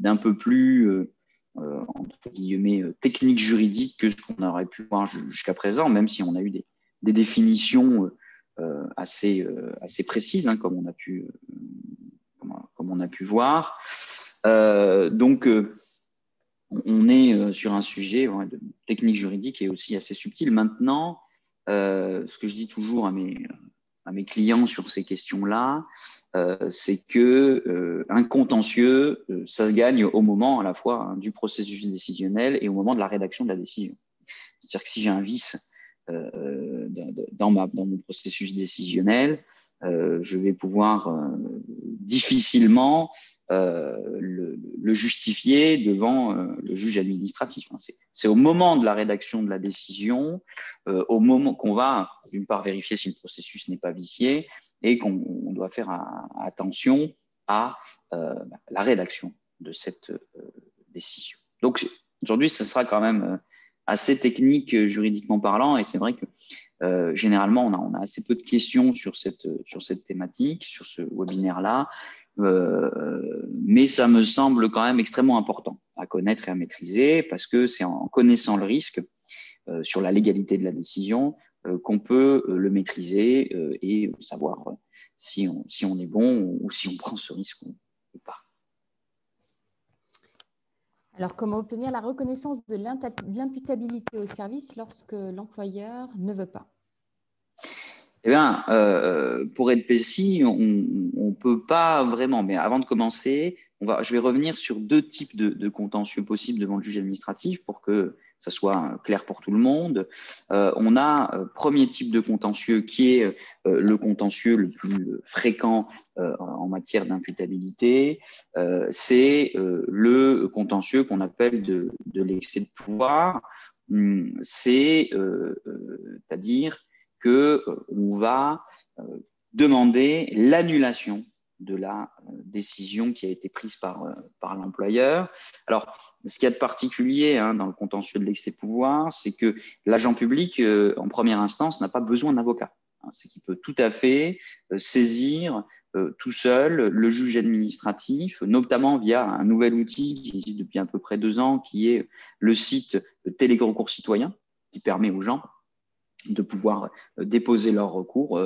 d'un peu plus, entre guillemets, technique juridique que ce qu'on aurait pu voir jusqu'à présent, même si on a eu des définitions assez précises, hein, comme on a pu voir. Donc, on est sur un sujet de technique juridique et aussi assez subtil. Maintenant, ce que je dis toujours à mes clients sur ces questions-là, c'est que un contentieux, ça se gagne au moment à la fois du processus décisionnel et au moment de la rédaction de la décision. C'est-à-dire que si j'ai un vice dans mon processus décisionnel, je vais pouvoir difficilement le justifier devant le juge administratif. C'est au moment de la rédaction de la décision, au moment qu'on va, d'une part, vérifier si le processus n'est pas vicié et qu'on doit faire attention à la rédaction de cette décision. Donc, aujourd'hui, ce sera quand même assez technique juridiquement parlant, et c'est vrai que généralement, on a assez peu de questions sur cette thématique, sur ce webinaire-là, mais ça me semble quand même extrêmement important à connaître et à maîtriser, parce que c'est en connaissant le risque sur la légalité de la décision qu'on peut le maîtriser et savoir si on est bon ou si on prend ce risque ou pas. Alors, comment obtenir la reconnaissance de l'imputabilité au service lorsque l'employeur ne veut pas? Eh bien, pour être précis, on ne peut pas vraiment. Mais avant de commencer, je vais revenir sur deux types de contentieux possibles devant le juge administratif pour que ça soit clair pour tout le monde. On a premier type de contentieux qui est le contentieux le plus fréquent en matière d'imputabilité. C'est le contentieux qu'on appelle de l'excès de pouvoir. C'est-à-dire qu'on va demander l'annulation de la décision qui a été prise par l'employeur. Alors, ce qu'il y a de particulier dans le contentieux de l'excès de pouvoir, c'est que l'agent public, en première instance, n'a pas besoin d'avocat. C'est qu'il peut tout à fait saisir tout seul le juge administratif, notamment via un nouvel outil qui existe depuis à peu près 2 ans, qui est le site Télérecours citoyen, qui permet aux gens de pouvoir déposer leur recours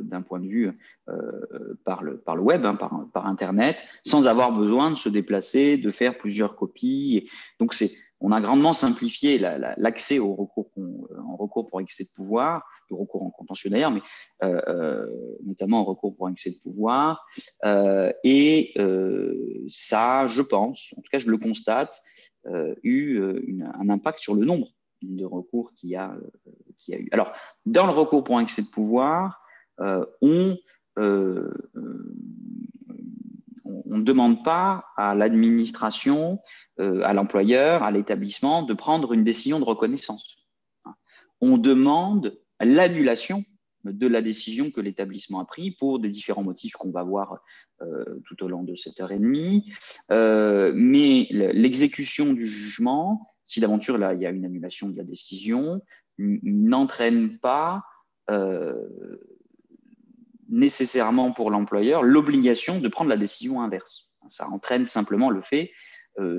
d'un point de vue par le web, par Internet, sans avoir besoin de se déplacer, de faire plusieurs copies. Donc, on a grandement simplifié l'accès au recours en recours pour excès de pouvoir, le recours en contentieux d'ailleurs, mais notamment en recours pour excès de pouvoir. Et ça, je pense, en tout cas je le constate, eu un impact sur le nombre de recours qu'il y a eu. Alors, dans le recours pour excès de pouvoir, on ne demande pas à l'administration, à l'employeur, à l'établissement de prendre une décision de reconnaissance. On demande l'annulation de la décision que l'établissement a prise pour des différents motifs qu'on va voir tout au long de cette heure et demie. Mais l'exécution du jugement, si d'aventure là il y a une annulation de la décision, n'entraîne pas nécessairement pour l'employeur l'obligation de prendre la décision inverse. Ça entraîne simplement le fait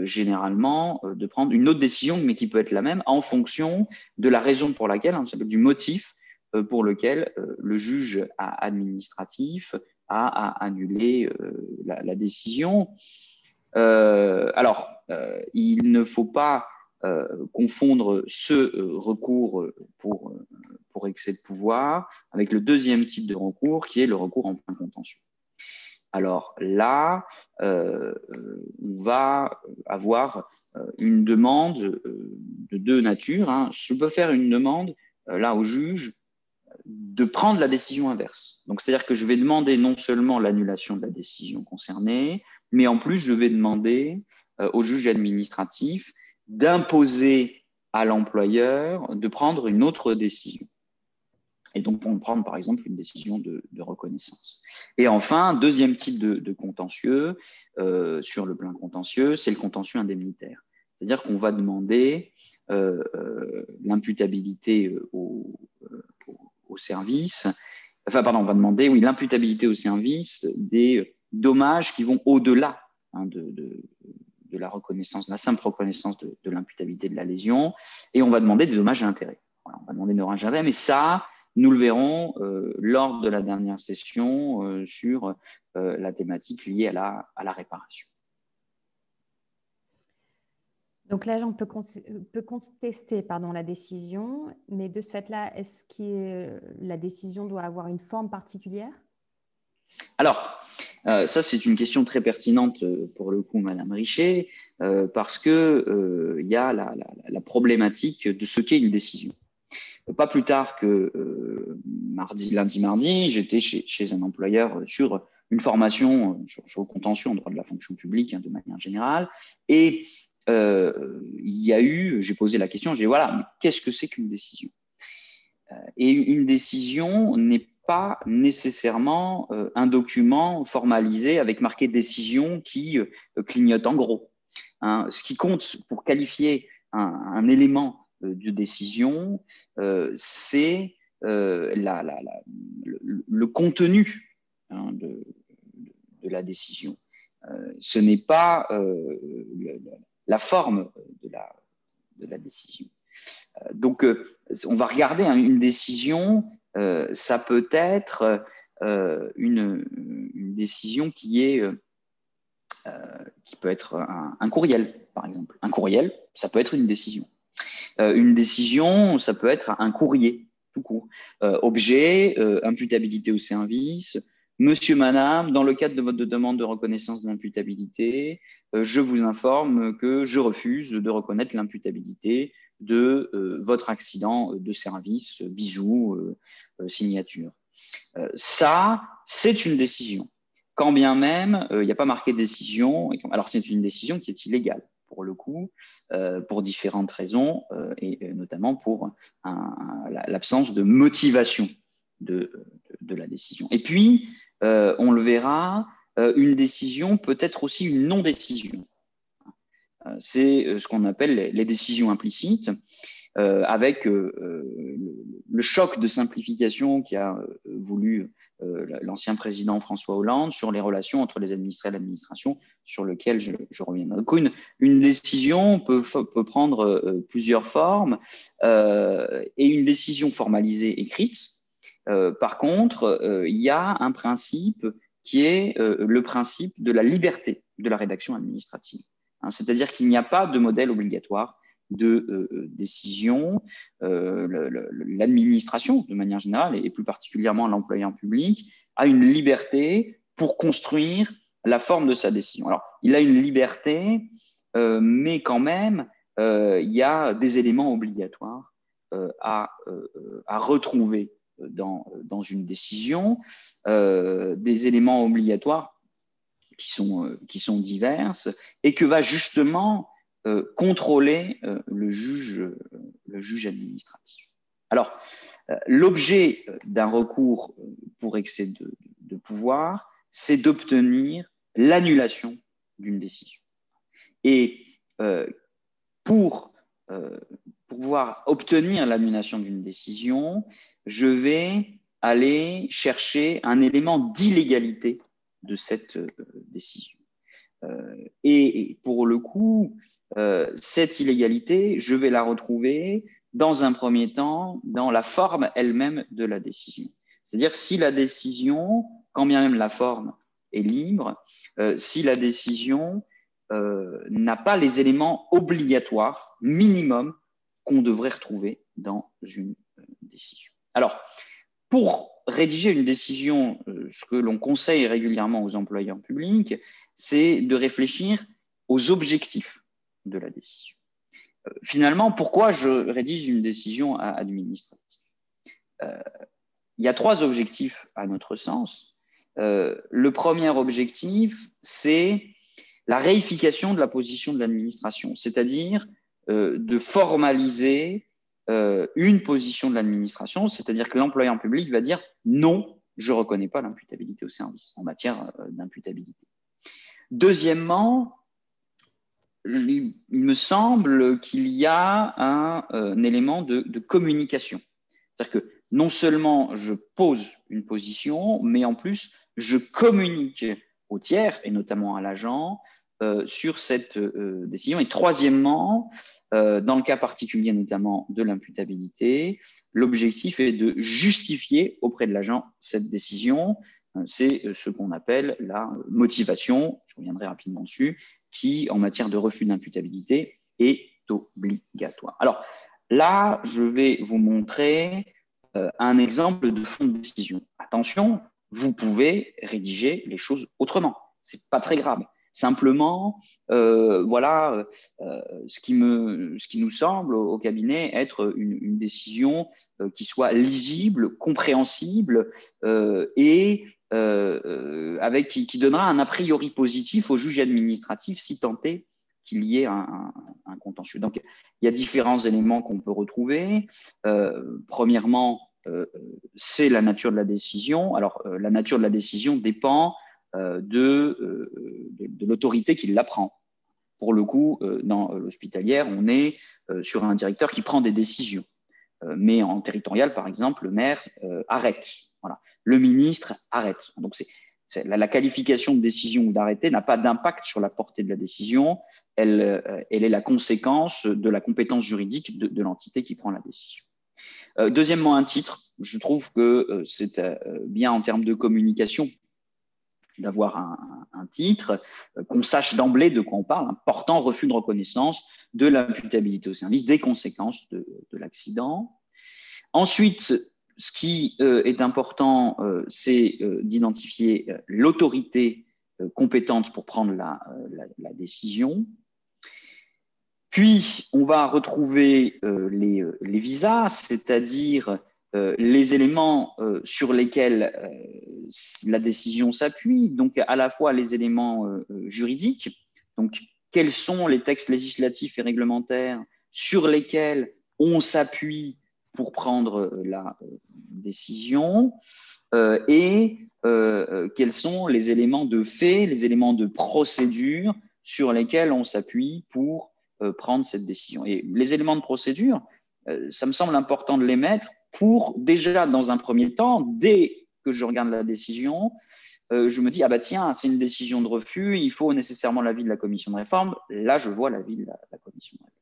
généralement de prendre une autre décision, mais qui peut être la même en fonction de la raison pour laquelle, du motif pour lequel le juge administratif a annulé la décision. Il ne faut pas confondre ce recours pour excès de pouvoir avec le deuxième type de recours qui est le recours en plein contentieux. Alors là, on va avoir une demande de deux natures. Je peux faire une demande là au juge de prendre la décision inverse. Donc, c'est-à-dire que je vais demander non seulement l'annulation de la décision concernée, mais en plus, je vais demander au juge administratif d'imposer à l'employeur de prendre une autre décision. Et donc, pour prendre, par exemple, une décision de reconnaissance. Et enfin, deuxième type de contentieux, sur le plein contentieux, c'est le contentieux indemnitaire. C'est-à-dire qu'on va demander l'imputabilité au service, on va demander, l'imputabilité au service des dommages qui vont au-delà de de la reconnaissance, de la simple reconnaissance de l'imputabilité de la lésion, et on va demander des dommages et intérêts. Voilà, on va demander des dommages et intérêts, mais ça, nous le verrons lors de la dernière session sur la thématique liée à la réparation. Donc l'agent peut contester la décision, mais de ce fait-là, est-ce que la décision doit avoir une forme particulière? Alors, ça, c'est une question très pertinente pour le coup, Madame Richer, parce que y a la problématique de ce qu'est une décision. Pas plus tard que lundi, mardi, j'étais chez un employeur sur une formation sur le contentieux en droit de la fonction publique de manière générale, et il y a eu, j'ai posé la question, j'ai dit voilà, mais qu'est-ce que c'est qu'une décision? Et une décision n'est pas nécessairement un document formalisé avec marqué décision qui clignote en gros. Hein. Ce qui compte pour qualifier un élément de décision, c'est le contenu de la décision. Ce n'est pas la forme de la décision. Donc, on va regarder une décision, ça peut être une décision qui peut être un courriel, par exemple. Un courriel, ça peut être une décision. Une décision, ça peut être un courrier, tout court. Objet, imputabilité au service. Monsieur, madame, dans le cadre de votre demande de reconnaissance d'imputabilité, je vous informe que je refuse de reconnaître l'imputabilité de votre accident de service, bisous, signature. Ça, c'est une décision. Quand bien même, il n'y a pas marqué décision. Alors, c'est une décision qui est illégale, pour le coup, pour différentes raisons, et notamment pour l'absence de motivation de la décision. Et puis, on le verra, une décision peut être aussi une non-décision. C'est ce qu'on appelle les décisions implicites, avec le choc de simplification qu'a voulu l'ancien président François Hollande sur les relations entre les administrés et l'administration, sur lequel je reviens. Donc, une décision peut prendre plusieurs formes, et une décision formalisée écrite, par contre, il y a un principe qui est le principe de la liberté de la rédaction administrative. C'est-à-dire qu'il n'y a pas de modèle obligatoire de décision. L'administration, de manière générale, et plus particulièrement l'employeur public, a une liberté pour construire la forme de sa décision. Alors, il a une liberté, mais quand même, il y a des éléments obligatoires à retrouver dans une décision, des éléments obligatoires qui sont diverses et que va justement contrôler le juge administratif. Alors, l'objet d'un recours pour excès de pouvoir, c'est d'obtenir l'annulation d'une décision. Et pour pouvoir obtenir l'annulation d'une décision, je vais aller chercher un élément d'illégalité de cette décision. Et pour le coup, cette illégalité, je vais la retrouver dans un premier temps dans la forme elle-même de la décision. C'est-à-dire si la décision, quand bien même la forme est libre, si la décision n'a pas les éléments obligatoires, minimum, qu'on devrait retrouver dans une décision. Alors, pour rédiger une décision, ce que l'on conseille régulièrement aux employeurs publics, c'est de réfléchir aux objectifs de la décision. Finalement, pourquoi je rédige une décision administrative? Il y a 3 objectifs à notre sens. Le premier objectif, c'est la réification de la position de l'administration, c'est-à-dire de formaliser une position de l'administration, c'est-à-dire que l'employeur public va dire non, je ne reconnais pas l'imputabilité au service en matière d'imputabilité. Deuxièmement, il me semble qu'il y a un élément de communication. C'est-à-dire que non seulement je pose une position, mais en plus, je communique au tiers, et notamment à l'agent, sur cette décision. Et troisièmement, dans le cas particulier notamment de l'imputabilité, l'objectif est de justifier auprès de l'agent cette décision. C'est ce qu'on appelle la motivation, je reviendrai rapidement dessus, qui, en matière de refus d'imputabilité, est obligatoire. Alors là, je vais vous montrer un exemple de fond de décision. Attention, vous pouvez rédiger les choses autrement. Ce n'est pas très grave. Simplement, voilà ce qui nous semble au cabinet être une décision qui soit lisible, compréhensible et qui donnera un a priori positif au juge administratif si tant est qu'il y ait un contentieux. Donc, il y a différents éléments qu'on peut retrouver. Premièrement, c'est la nature de la décision. Alors, la nature de la décision dépend de l'autorité qui la prend. Pour le coup, dans l'hospitalière, on est sur un directeur qui prend des décisions. Mais en territorial, par exemple, le maire arrête. Voilà. Le ministre arrête. Donc, la qualification de décision ou d'arrêté n'a pas d'impact sur la portée de la décision. Elle est la conséquence de la compétence juridique de l'entité qui prend la décision. Deuxièmement, un titre. Je trouve que c'est bien en termes de communication d'avoir un titre, qu'on sache d'emblée de quoi on parle, un portant refus de reconnaissance de l'imputabilité au service, des conséquences de l'accident. Ensuite, ce qui est important, c'est d'identifier l'autorité compétente pour prendre la décision. Puis, on va retrouver les visas, c'est-à-dire les éléments sur lesquels la décision s'appuie, donc à la fois les éléments juridiques, donc quels sont les textes législatifs et réglementaires sur lesquels on s'appuie pour prendre la décision, et quels sont les éléments de fait, les éléments de procédure sur lesquels on s'appuie pour prendre cette décision. Et les éléments de procédure, ça me semble important de les mettre pour déjà, dans un premier temps, dès que je regarde la décision, je me dis, ah bah tiens, c'est une décision de refus, il faut nécessairement l'avis de la commission de réforme. Là, je vois l'avis de la commission de réforme.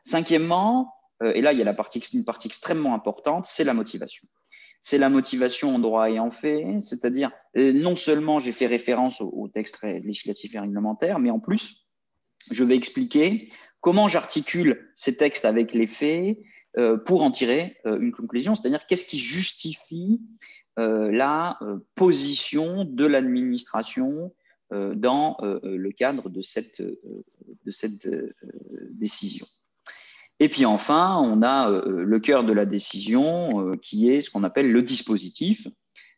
Cinquièmement, et là, il y a une partie extrêmement importante, c'est la motivation. C'est la motivation en droit et en fait, c'est-à-dire non seulement j'ai fait référence au texte législatif et réglementaire, mais en plus, je vais expliquer comment j'articule ces textes avec les faits pour en tirer une conclusion, c'est-à-dire qu'est-ce qui justifie la position de l'administration dans le cadre de cette décision. Et puis enfin, on a le cœur de la décision qui est ce qu'on appelle le dispositif,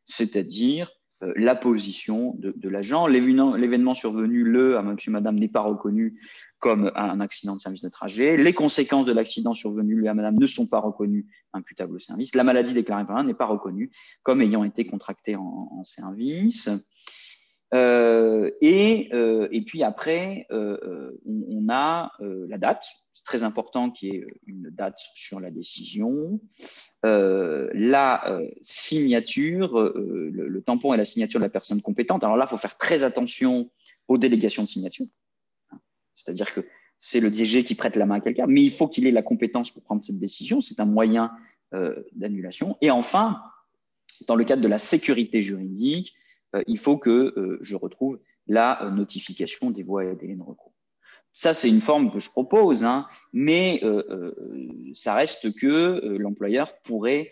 c'est-à-dire la position de l'agent. L'événement survenu à monsieur, madame n'est pas reconnu comme un accident de service de trajet. Les conséquences de l'accident survenu à madame ne sont pas reconnues imputables au service. La maladie déclarée par l'un n'est pas reconnue comme ayant été contractée en service. Et puis après, on a la date, c'est très important qu'il y ait une date sur la décision, la signature, le tampon et la signature de la personne compétente. Alors là, il faut faire très attention aux délégations de signature, c'est-à-dire que c'est le DG qui prête la main à quelqu'un, mais il faut qu'il ait la compétence pour prendre cette décision, c'est un moyen d'annulation. Et enfin, dans le cadre de la sécurité juridique, il faut que je retrouve la notification des voies et délais de recours. Ça, c'est une forme que je propose, hein, mais ça reste que l'employeur pourrait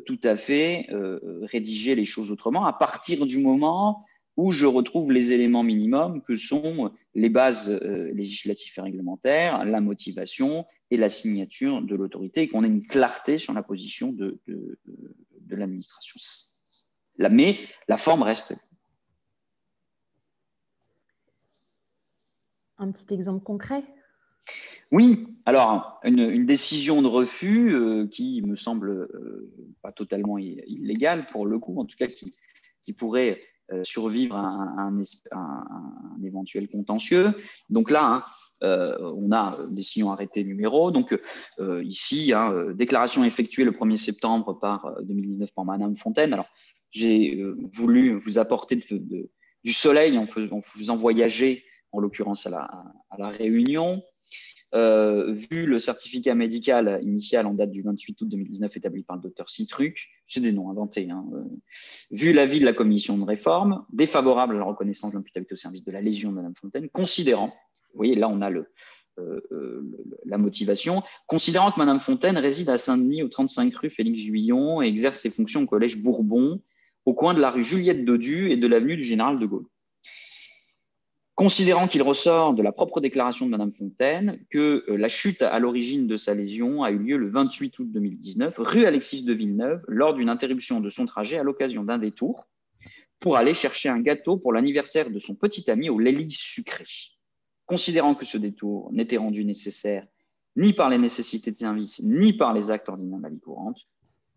tout à fait rédiger les choses autrement à partir du moment où je retrouve les éléments minimums que sont les bases législatives et réglementaires, la motivation et la signature de l'autorité, et qu'on ait une clarté sur la position de l'administration. Mais la forme reste. Un petit exemple concret? Oui, alors une décision de refus qui me semble pas totalement illégale pour le coup, en tout cas qui pourrait survivre à un éventuel contentieux. Donc là, on a décision arrêtée numéro. Donc ici, déclaration effectuée le 1er septembre 2019 par Madame Fontaine. Alors j'ai voulu vous apporter du soleil en faisant voyager en l'occurrence à la Réunion. Vu le certificat médical initial en date du 28 août 2019 établi par le docteur Citruc, c'est des noms inventés, hein, vu l'avis de la commission de réforme, défavorable à la reconnaissance de l'imputabilité au service de la lésion de Mme Fontaine, considérant, vous voyez, là on a la motivation, considérant que Mme Fontaine réside à Saint-Denis au 35 rue Félix Juillon et exerce ses fonctions au collège Bourbon, au coin de la rue Juliette Dodu et de l'avenue du Général de Gaulle. Considérant qu'il ressort de la propre déclaration de Mme Fontaine que la chute à l'origine de sa lésion a eu lieu le 28 août 2019, rue Alexis de Villeneuve, lors d'une interruption de son trajet à l'occasion d'un détour pour aller chercher un gâteau pour l'anniversaire de son petit ami au lait sucré. Considérant que ce détour n'était rendu nécessaire ni par les nécessités de service, ni par les actes ordinaires de la vie courante,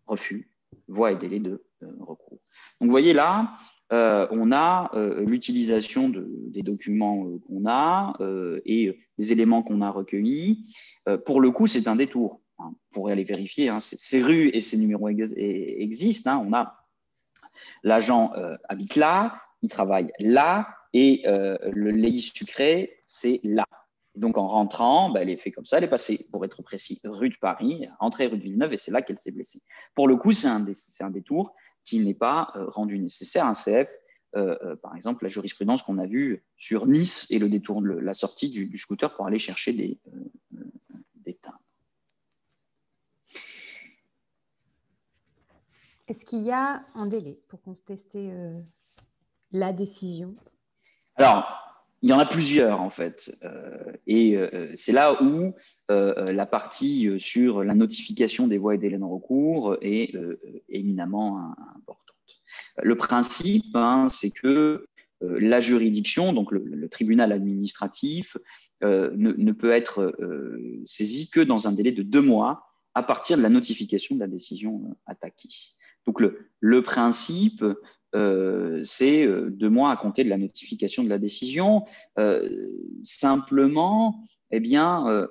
refus, voie et délai de recours. Donc, vous voyez là, on a l'utilisation des documents qu'on a et des éléments qu'on a recueillis. Pour le coup, c'est un détour. Hein. Vous pourrez aller vérifier. Hein, ces rues et ces numéros existent. Hein. On a l'agent habite là, il travaille là et le lait sucré, c'est là. Donc, en rentrant, elle est fait comme ça. Elle est passée, pour être précis, rue de Paris, entrée rue de Villeneuve et c'est là qu'elle s'est blessée. Pour le coup, c'est un détour qui n'est pas rendu nécessaire. Un CF, par exemple, la jurisprudence qu'on a vue sur Nice et le détour, la sortie du scooter pour aller chercher des timbres. Est-ce qu'il y a un délai pour contester la décision? Alors, il y en a plusieurs, en fait. C'est là où la partie sur la notification des voies et délais de recours est éminemment importante. Le principe, hein, c'est que la juridiction, donc le tribunal administratif, ne peut être saisi que dans un délai de 2 mois à partir de la notification de la décision attaquée. Donc, le principe, c'est 2 mois à compter de la notification de la décision. Simplement, eh bien,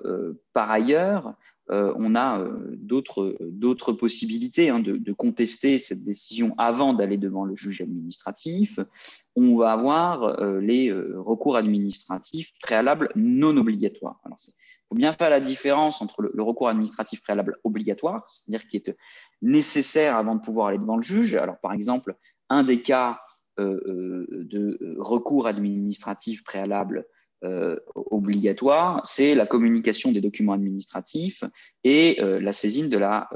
par ailleurs, on a d'autres possibilités hein, de contester cette décision avant d'aller devant le juge administratif. On va avoir les recours administratifs préalables non obligatoires. Alors, il faut bien faire la différence entre le recours administratif préalable obligatoire, c'est-à-dire qui est nécessaire avant de pouvoir aller devant le juge. Alors, par exemple, un des cas de recours administratif préalable obligatoire, c'est la communication des documents administratifs et la saisine de la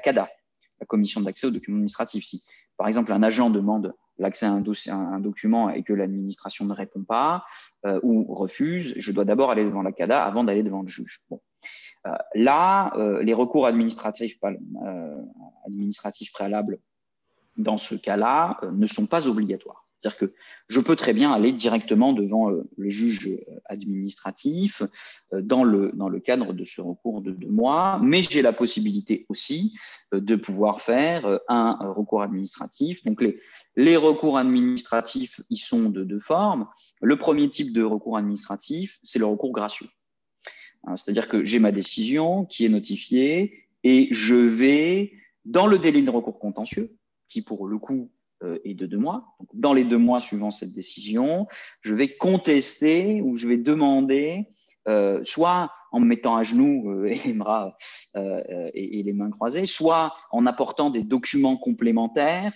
CADA, la commission d'accès aux documents administratifs. Si, par exemple, un agent demande l'accès à un document et que l'administration ne répond pas ou refuse, je dois d'abord aller devant la CADA avant d'aller devant le juge. Bon. Là, les recours administratifs préalables dans ce cas-là ne sont pas obligatoires. C'est-à-dire que je peux très bien aller directement devant le juge administratif dans le cadre de ce recours de 2 mois, mais j'ai la possibilité aussi de pouvoir faire un recours administratif. Donc, les recours administratifs, ils sont de 2 formes. Le premier type de recours administratif, c'est le recours gracieux. C'est-à-dire que j'ai ma décision qui est notifiée et je vais, dans le délai de recours contentieux, qui pour le coup est de 2 mois. Donc, dans les 2 mois suivant cette décision, je vais contester ou je vais demander, soit en me mettant à genoux et les bras et les mains croisées, soit en apportant des documents complémentaires,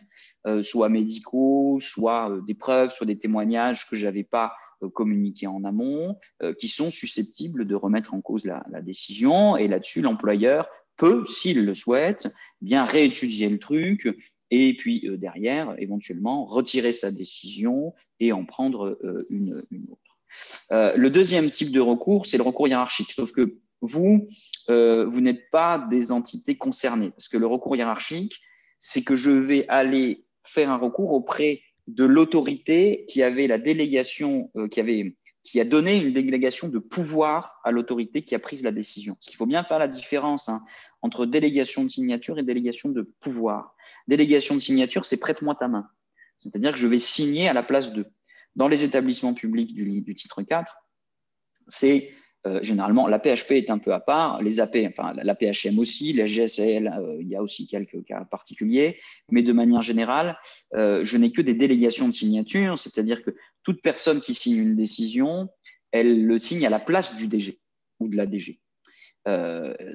soit médicaux, soit des preuves, soit des témoignages que je n'avais pas communiqués en amont, qui sont susceptibles de remettre en cause la décision. Et là-dessus, l'employeur peut, s'il le souhaite, bien réétudier le truc et puis derrière, éventuellement, retirer sa décision et en prendre une autre. Le deuxième type de recours, c'est le recours hiérarchique. Sauf que vous n'êtes pas des entités concernées. Parce que le recours hiérarchique, c'est que je vais aller faire un recours auprès de l'autorité qui avait la délégation, qui a donné une délégation de pouvoir à l'autorité qui a pris la décision. Parce qu'il faut bien faire la différence entre délégation de signature et délégation de pouvoir. Délégation de signature, c'est prête-moi ta main. C'est-à-dire que je vais signer à la place d'eux. Dans les établissements publics du titre 4, c'est généralement, la PHP est un peu à part, les AP, enfin la PHM aussi, la GSL, il y a aussi quelques cas particuliers, mais de manière générale, je n'ai que des délégations de signature, c'est-à-dire que toute personne qui signe une décision, elle le signe à la place du DG ou de la DG.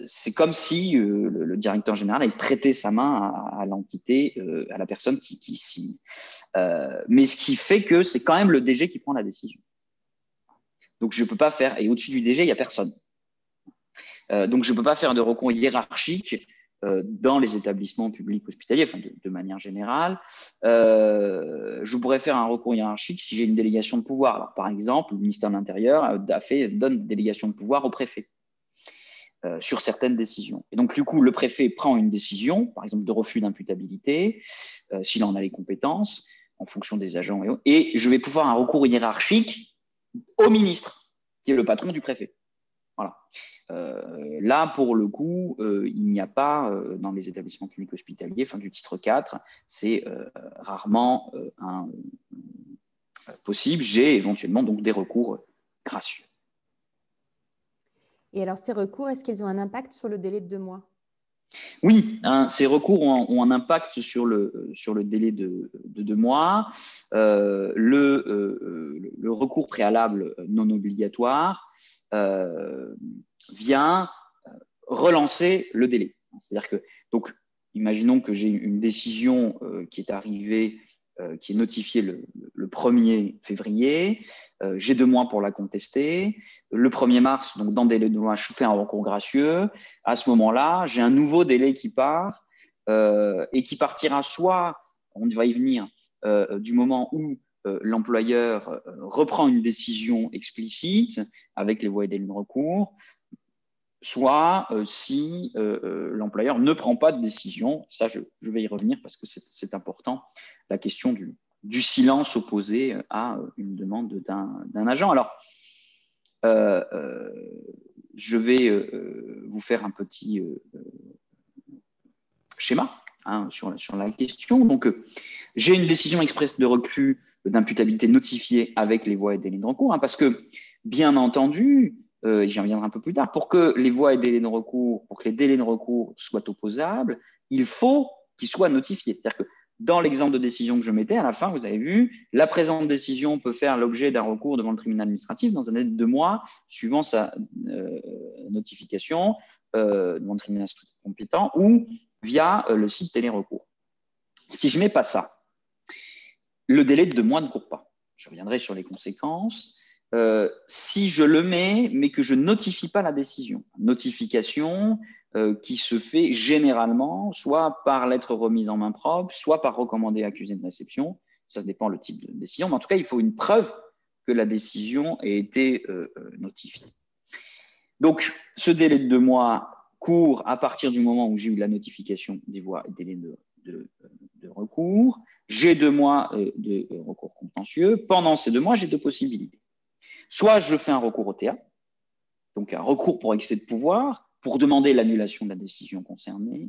C'est comme si le directeur général avait prêté sa main à l'entité, à la personne qui signe. Mais ce qui fait que c'est quand même le DG qui prend la décision. Donc, je ne peux pas faire, et au-dessus du DG, il n'y a personne. Donc, je ne peux pas faire de recours hiérarchique dans les établissements publics hospitaliers, enfin de manière générale. Je pourrais faire un recours hiérarchique si j'ai une délégation de pouvoir. Alors, par exemple, le ministère de l'Intérieur donne une délégation de pouvoir au préfet sur certaines décisions. Et donc, du coup, le préfet prend une décision, par exemple de refus d'imputabilité, s'il en a les compétences, en fonction des agents, et je vais pouvoir un recours hiérarchique au ministre, qui est le patron du préfet. Voilà. Là, pour le coup, il n'y a pas, dans les établissements publics hospitaliers, enfin du titre 4, c'est rarement possible. J'ai éventuellement donc des recours gracieux. Et alors, ces recours, est-ce qu'ils ont un impact sur le délai de 2 mois? Oui, ces recours ont un impact sur le délai de 2 mois. Le recours préalable non obligatoire vient relancer le délai. C'est-à-dire que, donc, imaginons que j'ai une décision qui est arrivée, qui est notifiée le 1er février. J'ai 2 mois pour la contester. Le 1er mars, donc dans le délai de 2 mois, je fais un recours gracieux. À ce moment-là, j'ai un nouveau délai qui part et qui partira soit, on va y venir, du moment où l'employeur reprend une décision explicite avec les voies et délais de recours, soit si l'employeur ne prend pas de décision. Ça, je vais y revenir parce que c'est important, la question du silence opposé à une demande d'un agent. Alors, je vais vous faire un petit schéma sur la question. Donc, j'ai une décision expresse de refus d'imputabilité notifiée avec les voies et délais de recours, parce que, bien entendu, j'y reviendrai un peu plus tard, pour que les voies et délais de recours, pour que les délais de recours soient opposables, il faut qu'ils soient notifiés. C'est-à-dire que dans l'exemple de décision que je mettais, à la fin, vous avez vu, la présente décision peut faire l'objet d'un recours devant le tribunal administratif dans un délai de 2 mois suivant sa notification devant le tribunal administratif compétent ou via le site télérecours. Si je ne mets pas ça, le délai de 2 mois ne court pas. Je reviendrai sur les conséquences. Si je le mets, mais que je ne notifie pas la décision, notification qui se fait généralement soit par lettre remise en main propre, soit par recommandé accusé de réception. Ça dépend le type de décision, mais en tout cas, il faut une preuve que la décision ait été notifiée. Donc, ce délai de 2 mois court à partir du moment où j'ai eu la notification des voies et délais de recours. J'ai 2 mois de recours contentieux. Pendant ces 2 mois, j'ai 2 possibilités. Soit je fais un recours au TA, donc un recours pour excès de pouvoir, pour demander l'annulation de la décision concernée,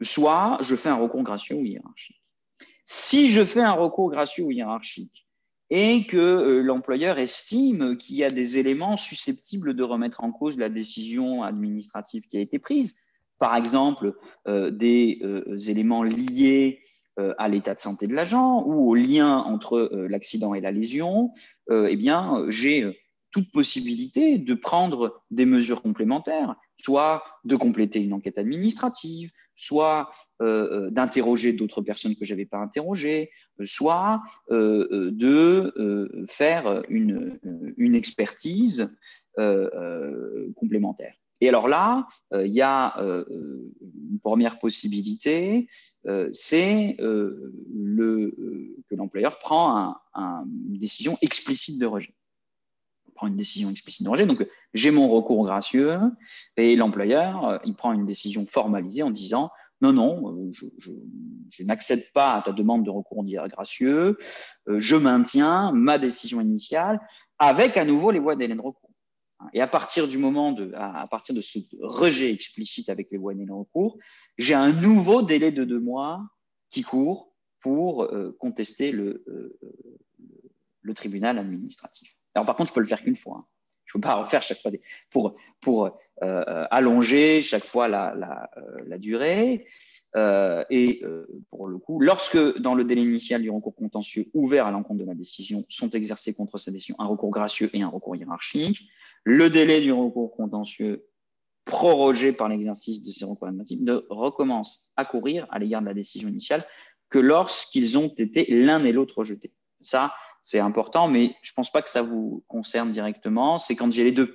soit je fais un recours gracieux ou hiérarchique. Si je fais un recours gracieux ou hiérarchique et que l'employeur estime qu'il y a des éléments susceptibles de remettre en cause la décision administrative qui a été prise, par exemple des éléments liés à l'état de santé de l'agent ou au lien entre l'accident et la lésion, eh bien, j'ai toute possibilité de prendre des mesures complémentaires, soit de compléter une enquête administrative, soit d'interroger d'autres personnes que je n'avais pas interrogées, soit de faire une expertise complémentaire. Et alors là, il y a une première possibilité, c'est que l'employeur prend une décision explicite de rejet. Il prend une décision explicite de rejet. Donc, j'ai mon recours gracieux et l'employeur, il prend une décision formalisée en disant non, non, je n'accède pas à ta demande de recours gracieux, je maintiens ma décision initiale avec à nouveau les voies et délais de recours. Et à partir de ce rejet explicite avec les voies et délais de recours, j'ai un nouveau délai de 2 mois qui court pour contester le tribunal administratif. Alors par contre, je peux le faire qu'une fois. Je ne peux pas refaire chaque fois pour allonger chaque fois la durée. Pour le coup, lorsque dans le délai initial du recours contentieux ouvert à l'encontre de la décision sont exercés contre sa décision un recours gracieux et un recours hiérarchique, le délai du recours contentieux prorogé par l'exercice de ces recours administratifs ne recommence à courir à l'égard de la décision initiale que lorsqu'ils ont été l'un et l'autre rejetés. Ça, c'est important, mais je ne pense pas que ça vous concerne directement. C'est quand j'ai les deux.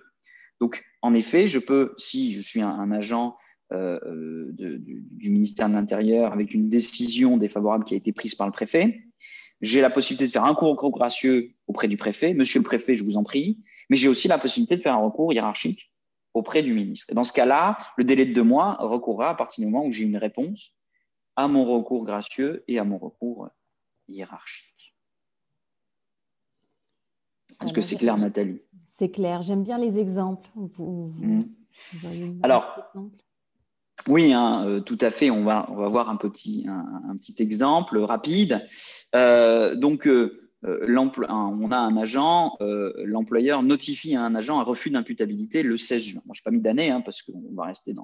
Donc, en effet, je peux, si je suis un agent du ministère de l'Intérieur avec une décision défavorable qui a été prise par le préfet, j'ai la possibilité de faire un recours gracieux auprès du préfet. Monsieur le préfet, je vous en prie. Mais j'ai aussi la possibilité de faire un recours hiérarchique auprès du ministre. Et dans ce cas-là, le délai de 2 mois recourra à partir du moment où j'ai une réponse à mon recours gracieux et à mon recours hiérarchique. Est-ce que c'est clair, Nathalie? C'est clair. J'aime bien les exemples. Vous auriez Alors, exemple? Oui, tout à fait. On va voir un petit exemple rapide. On a un agent, l'employeur notifie à un agent un refus d'imputabilité le 16 juin. Moi, je n'ai pas mis d'année parce qu'on va rester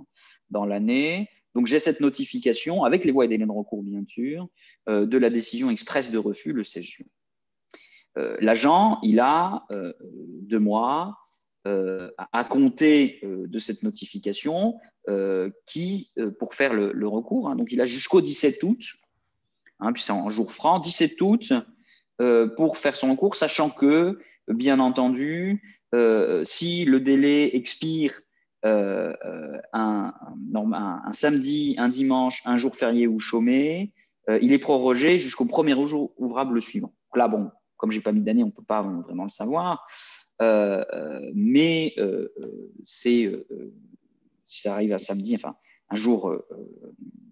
dans l'année. Donc, j'ai cette notification avec les voies et délais de recours, bien sûr, de la décision expresse de refus le 16 juin. L'agent, il a 2 mois à compter de cette notification pour faire le recours. Donc, il a jusqu'au 17 août, puis c'est en jour franc, 17 août, pour faire son recours, sachant que, bien entendu, si le délai expire un samedi, un dimanche, un jour férié ou chômé, il est prorogé jusqu'au premier jour ouvrable suivant. Donc là, bon, comme je n'ai pas mis d'année, on ne peut pas vraiment le savoir. Mais si ça arrive à samedi, enfin un jour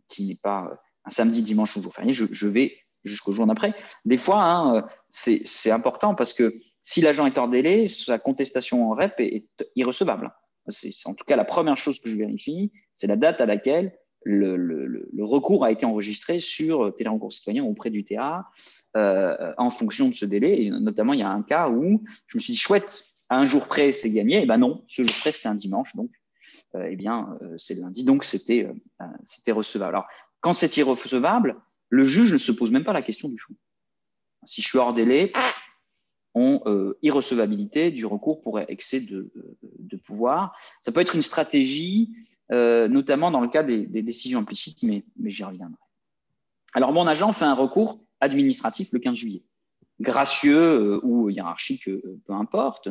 qui n'est pas un samedi, dimanche ou jour férié, je vais jusqu'au jour d'après. Des fois, c'est important parce que si l'agent est hors délai, sa contestation en REP est irrecevable. C'est en tout cas la première chose que je vérifie, c'est la date à laquelle le recours a été enregistré sur Télérecours Citoyen auprès du TA en fonction de ce délai. Et notamment, il y a un cas où je me suis dit, chouette, à un jour près, c'est gagné. Et ben non, ce jour près, c'était un dimanche, donc c'est lundi. Donc, c'était recevable. Alors, quand c'est irrecevable, le juge ne se pose même pas la question du fond. Si je suis hors délai, irrecevabilité du recours pour excès de pouvoir. Ça peut être une stratégie, notamment dans le cas des décisions implicites, mais j'y reviendrai. Alors, mon agent fait un recours administratif le 15 juillet, gracieux ou hiérarchique, peu importe.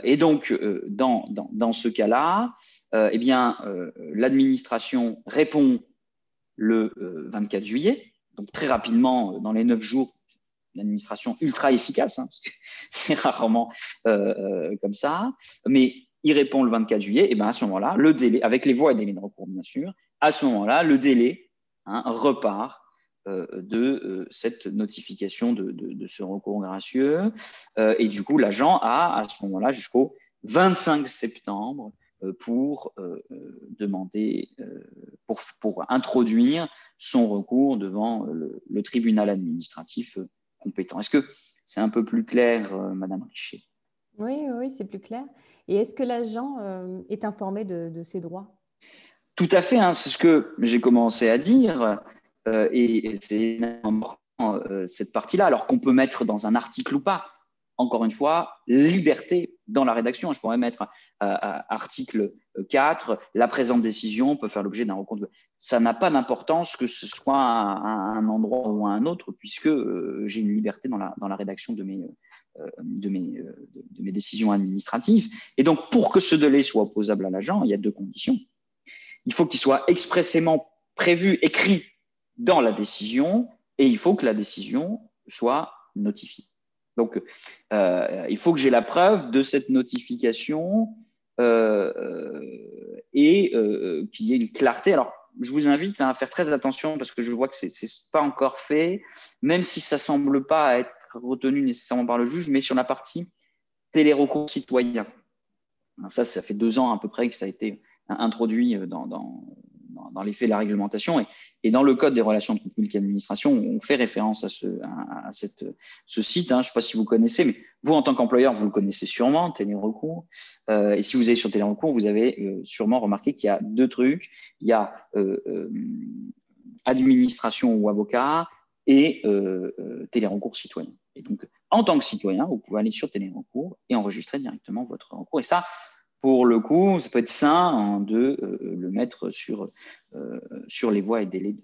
Et donc, dans ce cas-là, l'administration répond le 24 juillet, donc très rapidement, dans les 9 jours, l'administration ultra efficace, parce que c'est rarement comme ça, mais il répond le 24 juillet, et bien à ce moment-là, le délai, avec les voies et délais de recours, bien sûr, à ce moment-là, le délai repart de cette notification de ce recours gracieux. Et du coup, l'agent a à ce moment-là jusqu'au 25 septembre pour demander, pour introduire son recours devant le tribunal administratif compétent. Est-ce que c'est un peu plus clair, Madame Richer? Oui, c'est plus clair. Et est-ce que l'agent est informé de ses droits? Tout à fait, c'est ce que j'ai commencé à dire. Et c'est important cette partie-là, alors qu'on peut mettre dans un article ou pas. Encore une fois, liberté dans la rédaction. Je pourrais mettre article 4, la présente décision peut faire l'objet d'un recours. Ça n'a pas d'importance que ce soit à un endroit ou à un autre, puisque j'ai une liberté dans la rédaction de mes décisions administratives. Et donc, pour que ce délai soit opposable à l'agent, il y a 2 conditions. Il faut qu'il soit expressément prévu, écrit dans la décision, et il faut que la décision soit notifiée. Donc, il faut que j'ai la preuve de cette notification et qu'il y ait une clarté. Alors, je vous invite à faire très attention parce que je vois que ce n'est pas encore fait, même si ça ne semble pas être retenu nécessairement par le juge, mais sur la partie télérecours citoyen. Ça fait 2 ans à peu près que ça a été introduit dans les faits de la réglementation. Et dans le Code des relations entre public et administration, on fait référence à ce site. Je ne sais pas si vous connaissez, mais vous, en tant qu'employeur, vous le connaissez sûrement, Télérecours. Et si vous allez sur Télérecours, vous avez sûrement remarqué qu'il y a 2 trucs. Il y a administration ou avocat et télérecours citoyen. Et donc, en tant que citoyen, vous pouvez aller sur télérecours et enregistrer directement votre recours. Et ça, pour le coup, ça peut être sain de le mettre sur les voies et délais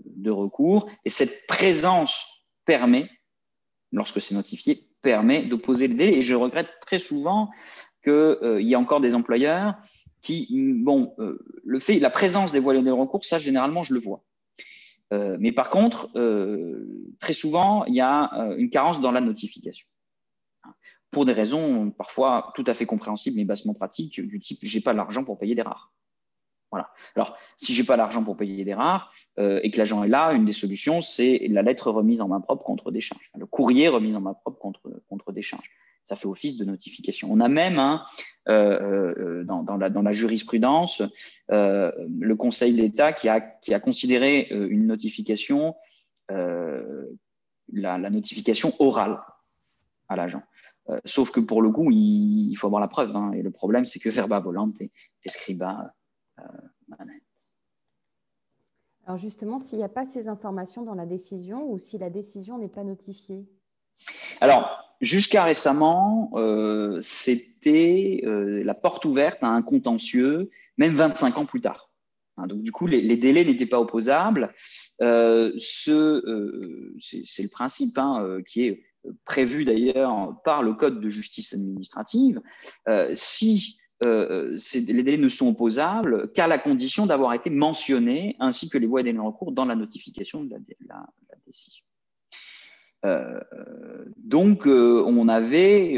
de recours. Et cette présence permet, lorsque c'est notifié, permet d'opposer le délai. Et je regrette très souvent qu'il y a encore des employeurs qui, la présence des voies et des recours, ça, généralement, je le vois. Mais par contre, très souvent, il y a une carence dans la notification. Pour des raisons parfois tout à fait compréhensibles mais bassement pratiques, du type « j'ai pas l'argent pour payer des rares ». Voilà. Alors, si j'ai pas l'argent pour payer des rares et que l'agent est là, une des solutions, c'est la lettre remise en main propre contre décharge, enfin, le courrier remis en main propre contre décharge. Ça fait office de notification. On a même dans la jurisprudence le Conseil d'État qui a considéré une notification, la notification orale à l'agent. Sauf que pour le coup, il faut avoir la preuve. Hein, et le problème, c'est que verba volante et scriba manent. Alors justement, s'il n'y a pas ces informations dans la décision ou si la décision n'est pas notifiée? Alors, jusqu'à récemment, c'était la porte ouverte à un contentieux, même 25 ans plus tard. Hein, donc, du coup, les délais n'étaient pas opposables. C'est le principe qui est prévu d'ailleurs par le Code de justice administrative. Si les délais ne sont opposables qu'à la condition d'avoir été mentionnés, ainsi que les voies et délais de recours dans la notification de la décision. Donc, on avait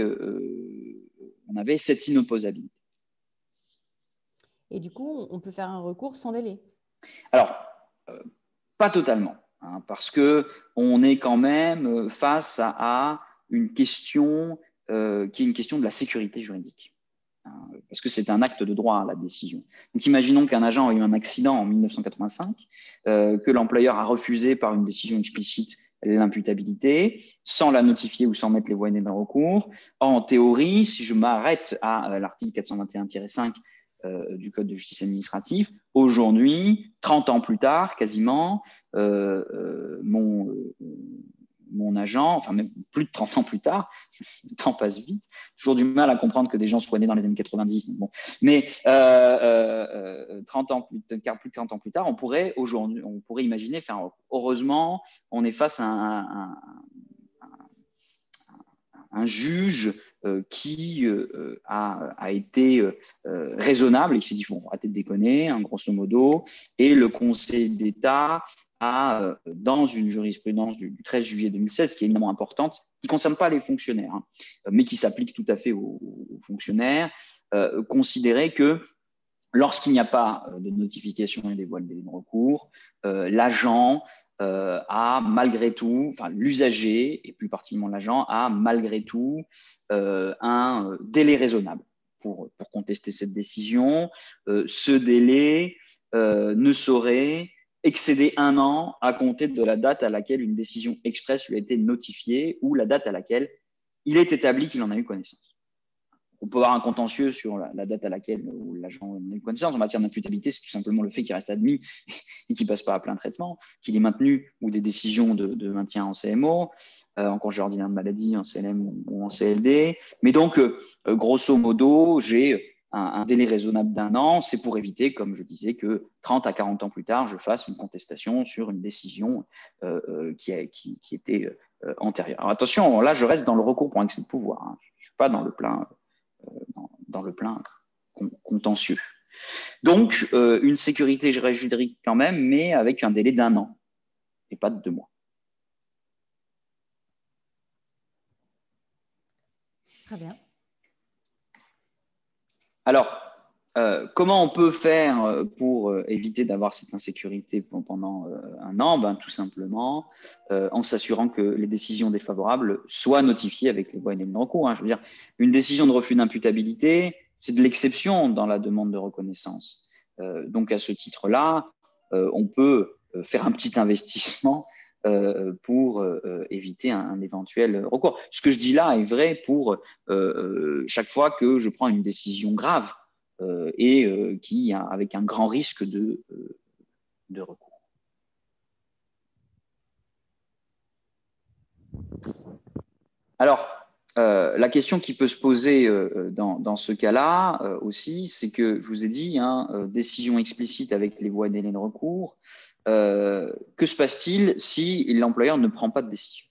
cette inopposabilité. Et du coup, on peut faire un recours sans délai? Alors, pas totalement, hein, parce qu'on est quand même face à une question qui est une question de la sécurité juridique. Hein, parce que c'est un acte de droit, la décision. Donc, imaginons qu'un agent a eu un accident en 1985, que l'employeur a refusé par une décision explicite l'imputabilité, sans la notifier ou sans mettre les voies et délais de recours. En théorie, si je m'arrête à l'article 421-5 du Code de justice administrative, aujourd'hui, 30 ans plus tard, quasiment, mon agent, enfin même plus de 30 ans plus tard, le temps passe vite, toujours du mal à comprendre que des gens soient nés dans les années 90, bon. Mais 30 ans plus de 40 ans plus tard, on pourrait imaginer faire un recours. Heureusement, on est face à un juge qui a été raisonnable et qui s'est dit, bon, arrêtez de déconner, hein, grosso modo, et le Conseil d'État a, dans une jurisprudence du 13 juillet 2016, qui est évidemment importante, qui ne concerne pas les fonctionnaires, hein, mais qui s'applique tout à fait aux fonctionnaires, considéré que lorsqu'il n'y a pas de notification et des voies de délai de recours, l'agent a malgré tout, enfin l'usager et plus particulièrement l'agent a malgré tout un délai raisonnable pour contester cette décision. Ce délai ne saurait excéder 1 an à compter de la date à laquelle une décision expresse lui a été notifiée ou la date à laquelle il est établi qu'il en a eu connaissance. On peut avoir un contentieux sur la date à laquelle l'agent en a eu connaissance. En matière d'imputabilité, c'est tout simplement le fait qu'il reste admis et qu'il ne passe pas à plein traitement, qu'il est maintenu ou des décisions de maintien en CMO, en congé ordinaire de maladie, en CLM ou en CLD. Mais donc, grosso modo, j'ai un délai raisonnable d'1 an. C'est pour éviter, comme je disais, que 30 à 40 ans plus tard, je fasse une contestation sur une décision qui était antérieure. Alors attention, là, je reste dans le recours pour excès de pouvoir. Hein. Je ne suis pas dans le plein contentieux. Donc, une sécurité juridique quand même, mais avec un délai d'1 an et pas de 2 mois. Très bien. Alors, comment on peut faire pour éviter d'avoir cette insécurité pendant 1 an? Tout simplement en s'assurant que les décisions défavorables soient notifiées avec les voies et délais de recours. Hein. Je veux dire, une décision de refus d'imputabilité, c'est de l'exception dans la demande de reconnaissance. Donc, à ce titre-là, on peut faire un petit investissement pour éviter un éventuel recours. Ce que je dis là est vrai pour chaque fois que je prends une décision grave et qui a avec un grand risque de recours. Alors, la question qui peut se poser dans ce cas-là aussi, c'est que je vous ai dit, décision explicite avec les voies et délais de recours. Que se passe-t-il si l'employeur ne prend pas de décision?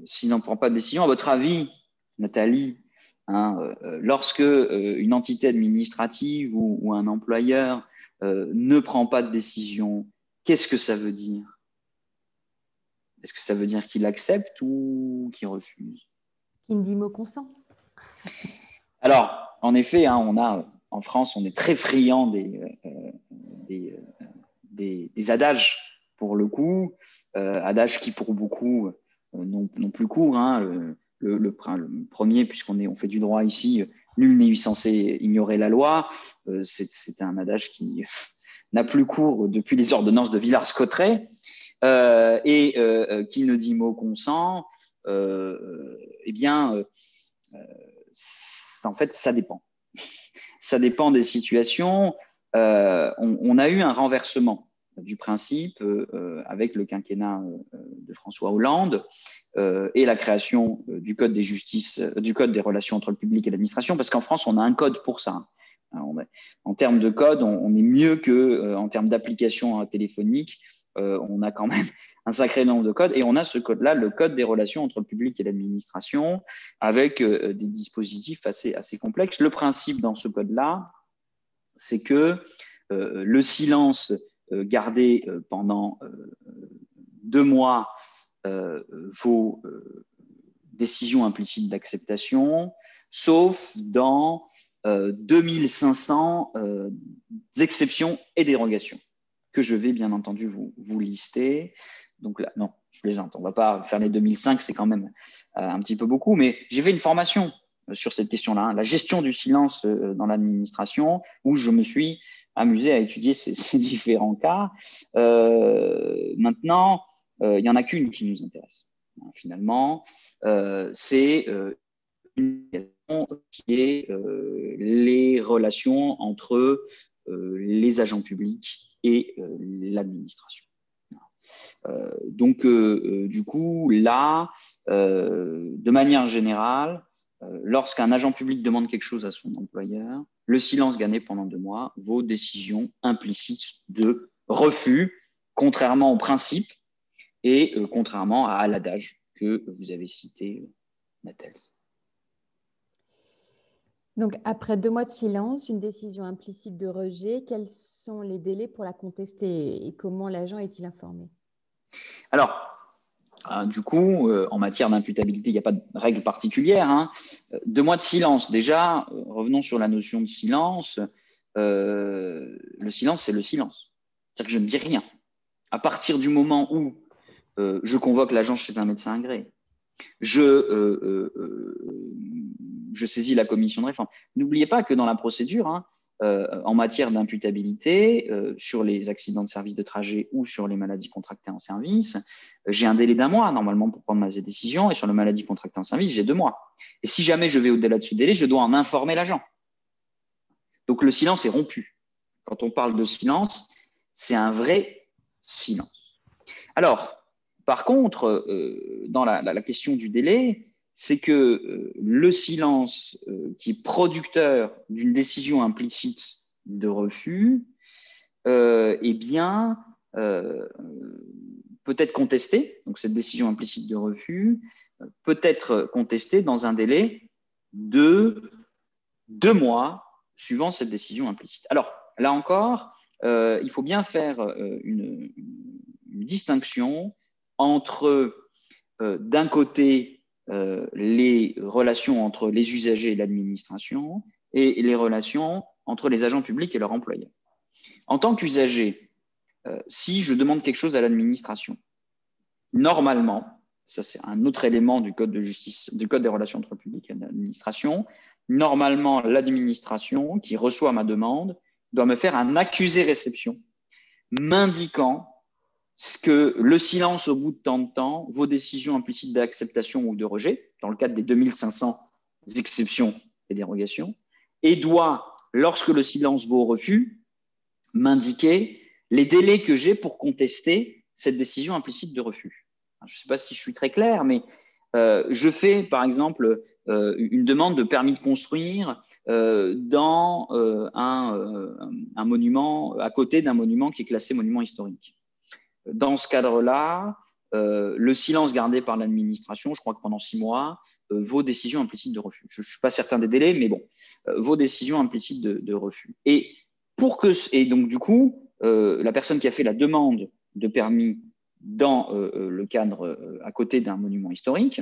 S'il n'en prend pas de décision, à votre avis, Nathalie, lorsque une entité administrative ou un employeur ne prend pas de décision, qu'est-ce que ça veut dire? Est-ce que ça veut dire qu'il accepte ou qu'il refuse? Qui me dit mot consent. Alors, en effet, en France, on est très friand des adages, pour le coup, adages qui, pour beaucoup, n'ont plus cours. Le premier, on fait du droit ici, nul n'est censé ignorer la loi. C'est un adage qui n'a plus cours depuis les ordonnances de Villars-Cotterêts. Qui ne dit mot consent, en fait, ça dépend. Ça dépend des situations. On a eu un renversement du principe avec le quinquennat de François Hollande et la création du code des justices, du code des relations entre le public et l'administration, parce qu'en France, on a un code pour ça. En termes de code, on est mieux qu'en termes d'application téléphonique. On a quand même un sacré nombre de codes et on a ce code-là, le code des relations entre le public et l'administration, avec des dispositifs assez complexes. Le principe dans ce code-là, c'est que le silence gardé pendant 2 mois vaut décision implicite d'acceptation, sauf dans 2500 exceptions et dérogations, que je vais bien entendu vous lister. Donc là, non, je plaisante, on ne va pas faire les 2005, c'est quand même un petit peu beaucoup, mais j'ai fait une formation sur cette question-là, la gestion du silence dans l'administration, où je me suis amusé à étudier ces différents cas. Maintenant, il n'y en a qu'une qui nous intéresse. Finalement, c'est une question qui est les relations entre les agents publics et l'administration. Donc, du coup, là, de manière générale, lorsqu'un agent public demande quelque chose à son employeur, le silence gagné pendant 2 mois vaut décision implicite de refus, contrairement au principe et contrairement à l'adage que vous avez cité, Nathalie. Donc, après 2 mois de silence, une décision implicite de rejet, quels sont les délais pour la contester et comment l'agent est-il informé? Alors, du coup, en matière d'imputabilité, il n'y a pas de règle particulière. 2 mois de silence, déjà, revenons sur la notion de silence. Le silence, c'est le silence. C'est-à-dire que je ne dis rien. À partir du moment où je convoque l'agent chez un médecin agréé, je saisis la commission de réforme. N'oubliez pas que dans la procédure, en matière d'imputabilité, sur les accidents de service de trajet ou sur les maladies contractées en service, j'ai un délai d'1 mois normalement pour prendre ma décision, et sur les maladies contractées en service, j'ai 2 mois. Et si jamais je vais au-delà de ce délai, je dois en informer l'agent. Donc le silence est rompu. Quand on parle de silence, c'est un vrai silence. Alors, par contre, dans la question du délai, c'est que le silence qui est producteur d'une décision implicite de refus, peut être contesté. Donc, cette décision implicite de refus peut être contestée dans un délai de 2 mois suivant cette décision implicite. Alors, là encore, il faut bien faire une distinction entre, d'un côté, les relations entre les usagers et l'administration et les relations entre les agents publics et leurs employeurs. En tant qu'usager, si je demande quelque chose à l'administration, normalement, ça c'est un autre élément du code de justice, du code des relations entre le public et l'administration, normalement, l'administration qui reçoit ma demande doit me faire un accusé-réception m'indiquant que le silence au bout de tant de temps, vos décisions implicites d'acceptation ou de rejet, dans le cadre des 2500 exceptions et dérogations, et doit, lorsque le silence vaut refus, m'indiquer les délais que j'ai pour contester cette décision implicite de refus. je ne sais pas si je suis très clair, mais je fais, par exemple, une demande de permis de construire dans un monument, à côté d'un monument qui est classé monument historique. Dans ce cadre-là, le silence gardé par l'administration, je crois que pendant 6 mois, vaut décision implicite de refus. Je ne suis pas certain des délais, mais bon, vaut décision implicite de refus. Et donc, du coup, la personne qui a fait la demande de permis dans le cadre à côté d'un monument historique,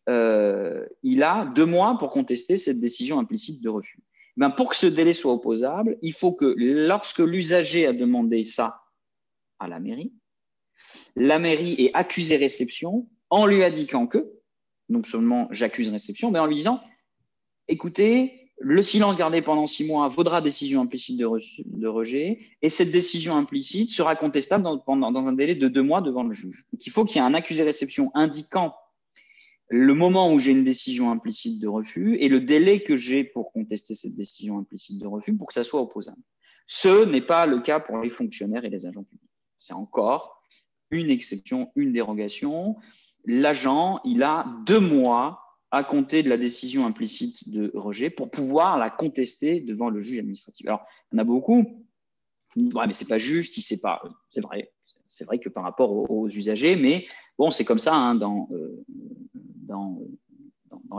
il a 2 mois pour contester cette décision implicite de refus. Ben, pour que ce délai soit opposable, il faut que lorsque l'usager a demandé ça à la mairie ait accusé réception en lui indiquant que, non seulement j'accuse réception, mais en lui disant, écoutez, le silence gardé pendant 6 mois vaudra décision implicite de rejet, et cette décision implicite sera contestable dans un délai de 2 mois devant le juge. Donc, il faut qu'il y ait un accusé réception indiquant le moment où j'ai une décision implicite de refus et le délai que j'ai pour contester cette décision implicite de refus pour que ça soit opposable. Ce n'est pas le cas pour les fonctionnaires et les agents publics. C'est encore une exception, une dérogation. L'agent, il a 2 mois à compter de la décision implicite de rejet pour pouvoir la contester devant le juge administratif. Alors, il y en a beaucoup qui disent, ouais, mais c'est pas juste, il sait pas. C'est vrai. C'est vrai que par rapport aux usagers, mais bon, c'est comme ça hein, dans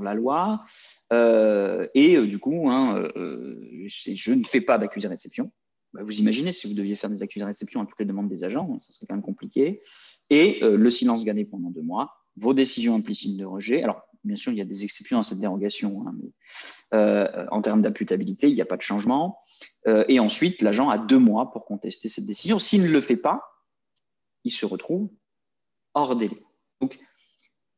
la loi. Du coup, hein, je ne fais pas d'accusé réception. Bah, vous imaginez si vous deviez faire des accusés réception à toutes les demandes des agents, ça serait quand même compliqué. Et le silence gardé pendant 2 mois, vos décisions implicites de rejet. Alors, bien sûr, il y a des exceptions à cette dérogation, hein, mais en termes d'imputabilité, il n'y a pas de changement. Et ensuite, l'agent a 2 mois pour contester cette décision. S'il ne le fait pas, il se retrouve hors délai. Donc,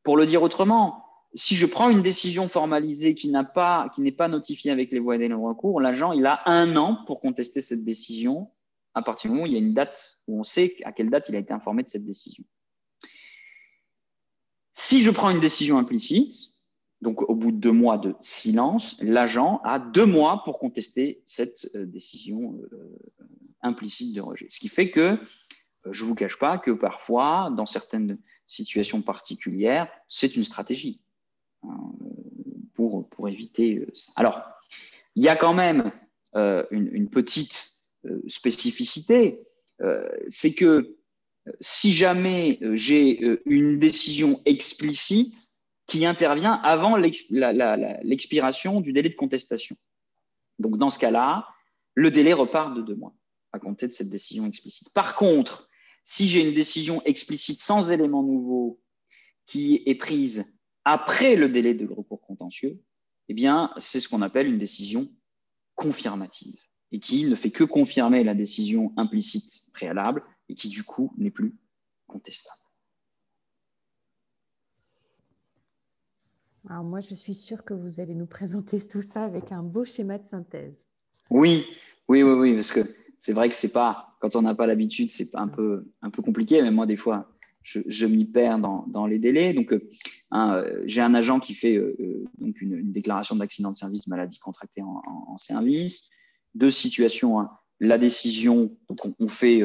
pour le dire autrement, si je prends une décision formalisée qui n'est pas notifiée avec les voies et délais de recours, l'agent il a 1 an pour contester cette décision à partir du moment où il y a une date où on sait à quelle date il a été informé de cette décision. Si je prends une décision implicite, donc au bout de 2 mois de silence, l'agent a 2 mois pour contester cette décision implicite de rejet. Ce qui fait que je ne vous cache pas que parfois, dans certaines situations particulières, c'est une stratégie hein, pour éviter ça. Alors, il y a quand même une petite spécificité, c'est que si jamais j'ai une décision explicite qui intervient avant l'expiration du délai de contestation. Donc, dans ce cas-là, le délai repart de 2 mois à compter de cette décision explicite. Par contre, si j'ai une décision explicite sans élément nouveau qui est prise après le délai de recours contentieux, eh bien, c'est ce qu'on appelle une décision confirmative et qui ne fait que confirmer la décision implicite préalable et qui, du coup, n'est plus contestable. Alors moi, je suis sûre que vous allez nous présenter tout ça avec un beau schéma de synthèse. Oui, parce que c'est vrai que c'est pas, quand on n'a pas l'habitude, c'est un peu compliqué. Mais moi, des fois, je m'y perds dans les délais. Donc, j'ai un agent qui fait donc une déclaration d'accident de service maladie contractée en service. 2 situations. Hein. La décision, donc on fait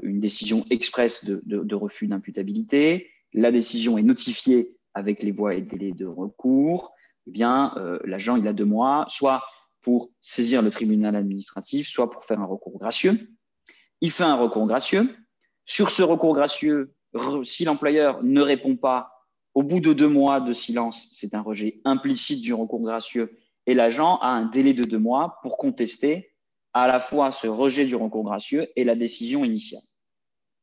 une décision express de refus d'imputabilité. La décision est notifiée avec les voies et délais de recours. Eh bien, l'agent, il a 2 mois, soit pour saisir le tribunal administratif, soit pour faire un recours gracieux. Il fait un recours gracieux. Sur ce recours gracieux, si l'employeur ne répond pas, au bout de 2 mois de silence, c'est un rejet implicite du recours gracieux et l'agent a un délai de 2 mois pour contester à la fois ce rejet du recours gracieux et la décision initiale.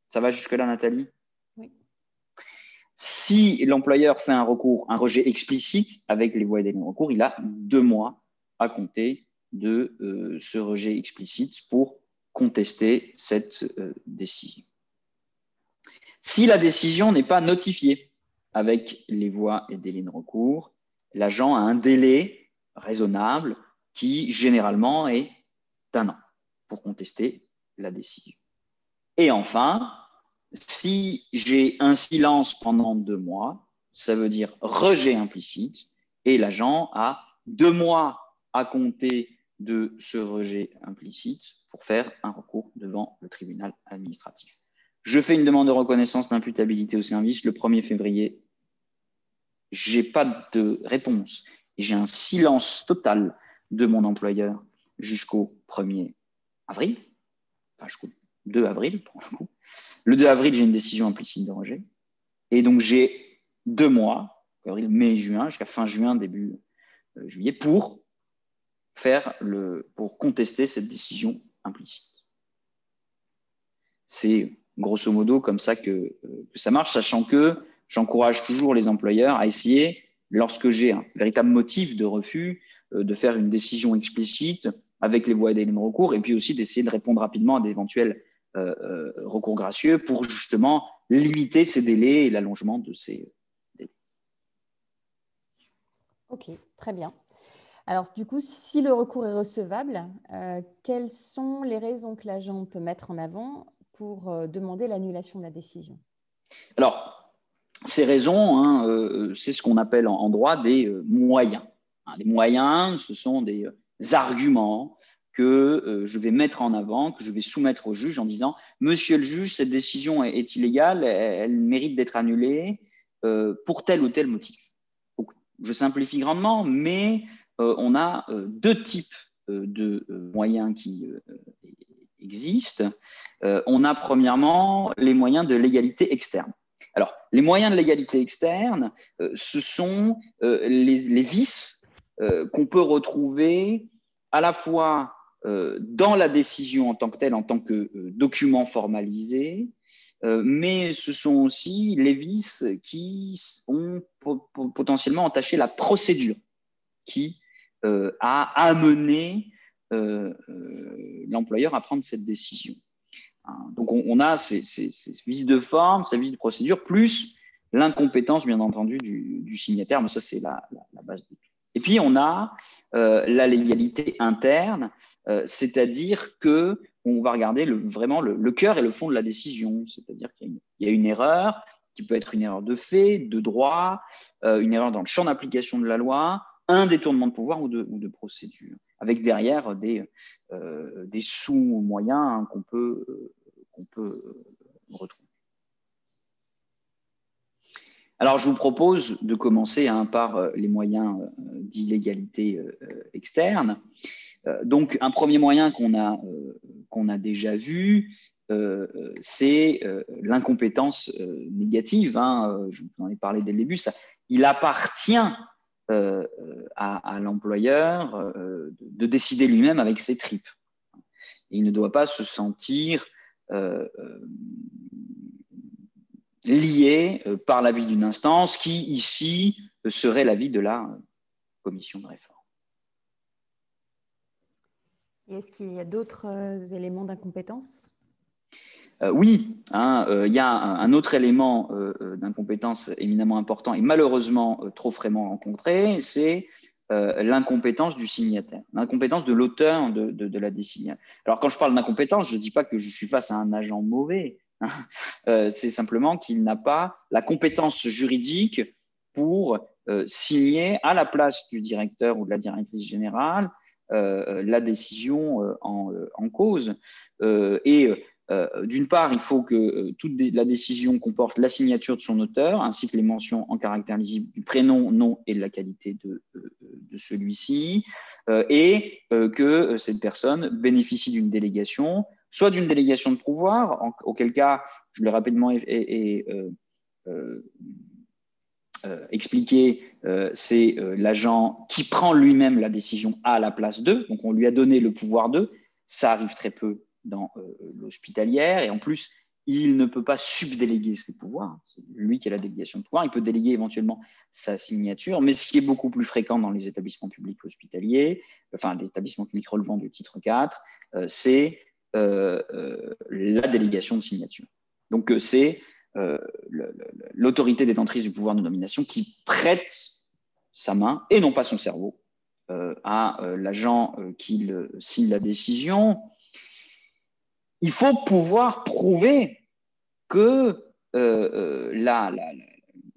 Ça va jusque-là, Nathalie ? Oui. Si l'employeur fait un rejet explicite avec les voies et délais de recours, il a 2 mois à compter de ce rejet explicite pour contester cette décision. Si la décision n'est pas notifiée avec les voies et délais de recours, l'agent a un délai raisonnable qui généralement est d'1 an pour contester la décision. Et enfin, si j'ai un silence pendant 2 mois, ça veut dire rejet implicite et l'agent a 2 mois à compter de ce rejet implicite pour faire un recours devant le tribunal administratif. Je fais une demande de reconnaissance d'imputabilité au service le 1er février. Je n'ai pas de réponse. Et j'ai un silence total de mon employeur jusqu'au 1er avril. Enfin, jusqu'au 2 avril, pour le coup. Le 2 avril, j'ai une décision implicite de rejet. Et donc, j'ai 2 mois, avril, mai, juin, jusqu'à fin juin, début juillet, pour contester cette décision implicite. C'est grosso modo comme ça que ça marche, sachant que j'encourage toujours les employeurs à essayer, lorsque j'ai un véritable motif de refus, de faire une décision explicite avec les voies et délais de recours, et puis aussi d'essayer de répondre rapidement à d'éventuels recours gracieux pour justement limiter ces délais et l'allongement de ces délais. Ok, très bien. Alors, du coup, si le recours est recevable, quelles sont les raisons que l'agent peut mettre en avant pour demander l'annulation de la décision? Alors, ces raisons, c'est ce qu'on appelle en droit des moyens. Les moyens, ce sont des arguments que je vais mettre en avant, que je vais soumettre au juge en disant « Monsieur le juge, cette décision est illégale, elle mérite d'être annulée pour tel ou tel motif. » Donc, je simplifie grandement, mais on a 2 types de moyens qui existent. On a premièrement les moyens de légalité externe. Alors, les moyens de légalité externe, ce sont les vices qu'on peut retrouver à la fois dans la décision en tant que telle, en tant que document formalisé, mais ce sont aussi les vices qui ont potentiellement entaché la procédure qui a amené l'employeur à prendre cette décision. Donc, on a ces vices de forme, ces vices de procédure, plus l'incompétence, bien entendu, du signataire. Mais ça, c'est la base de tout. Et puis, on a la légalité interne, c'est-à-dire qu'on va regarder vraiment le cœur et le fond de la décision. C'est-à-dire qu'il y a une erreur qui peut être une erreur de fait, de droit, une erreur dans le champ d'application de la loi, un détournement de pouvoir ou de procédure, avec derrière des sous-moyens qu'on peut retrouver. Alors, je vous propose de commencer par les moyens d'illégalité externe. Donc, un premier moyen qu'on a déjà vu, c'est l'incompétence négative. Je vous en ai parlé dès le début. Il appartient à l'employeur de décider lui-même avec ses tripes. Et il ne doit pas se sentir lié par l'avis d'une instance qui, ici, serait l'avis de la commission de réforme. Est-ce qu'il y a d'autres éléments d'incompétence ? Oui, il y a un autre élément d'incompétence éminemment important et malheureusement trop fréquemment rencontré, c'est l'incompétence du signataire, l'incompétence de l'auteur de la décision. Alors, quand je parle d'incompétence, je ne dis pas que je suis face à un agent mauvais, c'est simplement qu'il n'a pas la compétence juridique pour signer à la place du directeur ou de la directrice générale la décision en cause. D'une part, il faut que toute la décision comporte la signature de son auteur, ainsi que les mentions en caractère lisible du prénom, nom et de la qualité de celui-ci, et que cette personne bénéficie d'une délégation, soit d'une délégation de pouvoir, auquel cas, je l'ai rapidement expliqué, c'est l'agent qui prend lui-même la décision à la place d'eux, donc on lui a donné le pouvoir d'eux, ça arrive très peu dans l'hospitalière, et en plus, il ne peut pas subdéléguer ses pouvoirs, c'est lui qui a la délégation de pouvoir, il peut déléguer éventuellement sa signature, mais ce qui est beaucoup plus fréquent dans les établissements publics hospitaliers, enfin les établissements publics relevant du titre 4, c'est la délégation de signature. Donc c'est l'autorité détentrice du pouvoir de nomination qui prête sa main, et non pas son cerveau, à l'agent qui signe la décision. Il faut pouvoir prouver que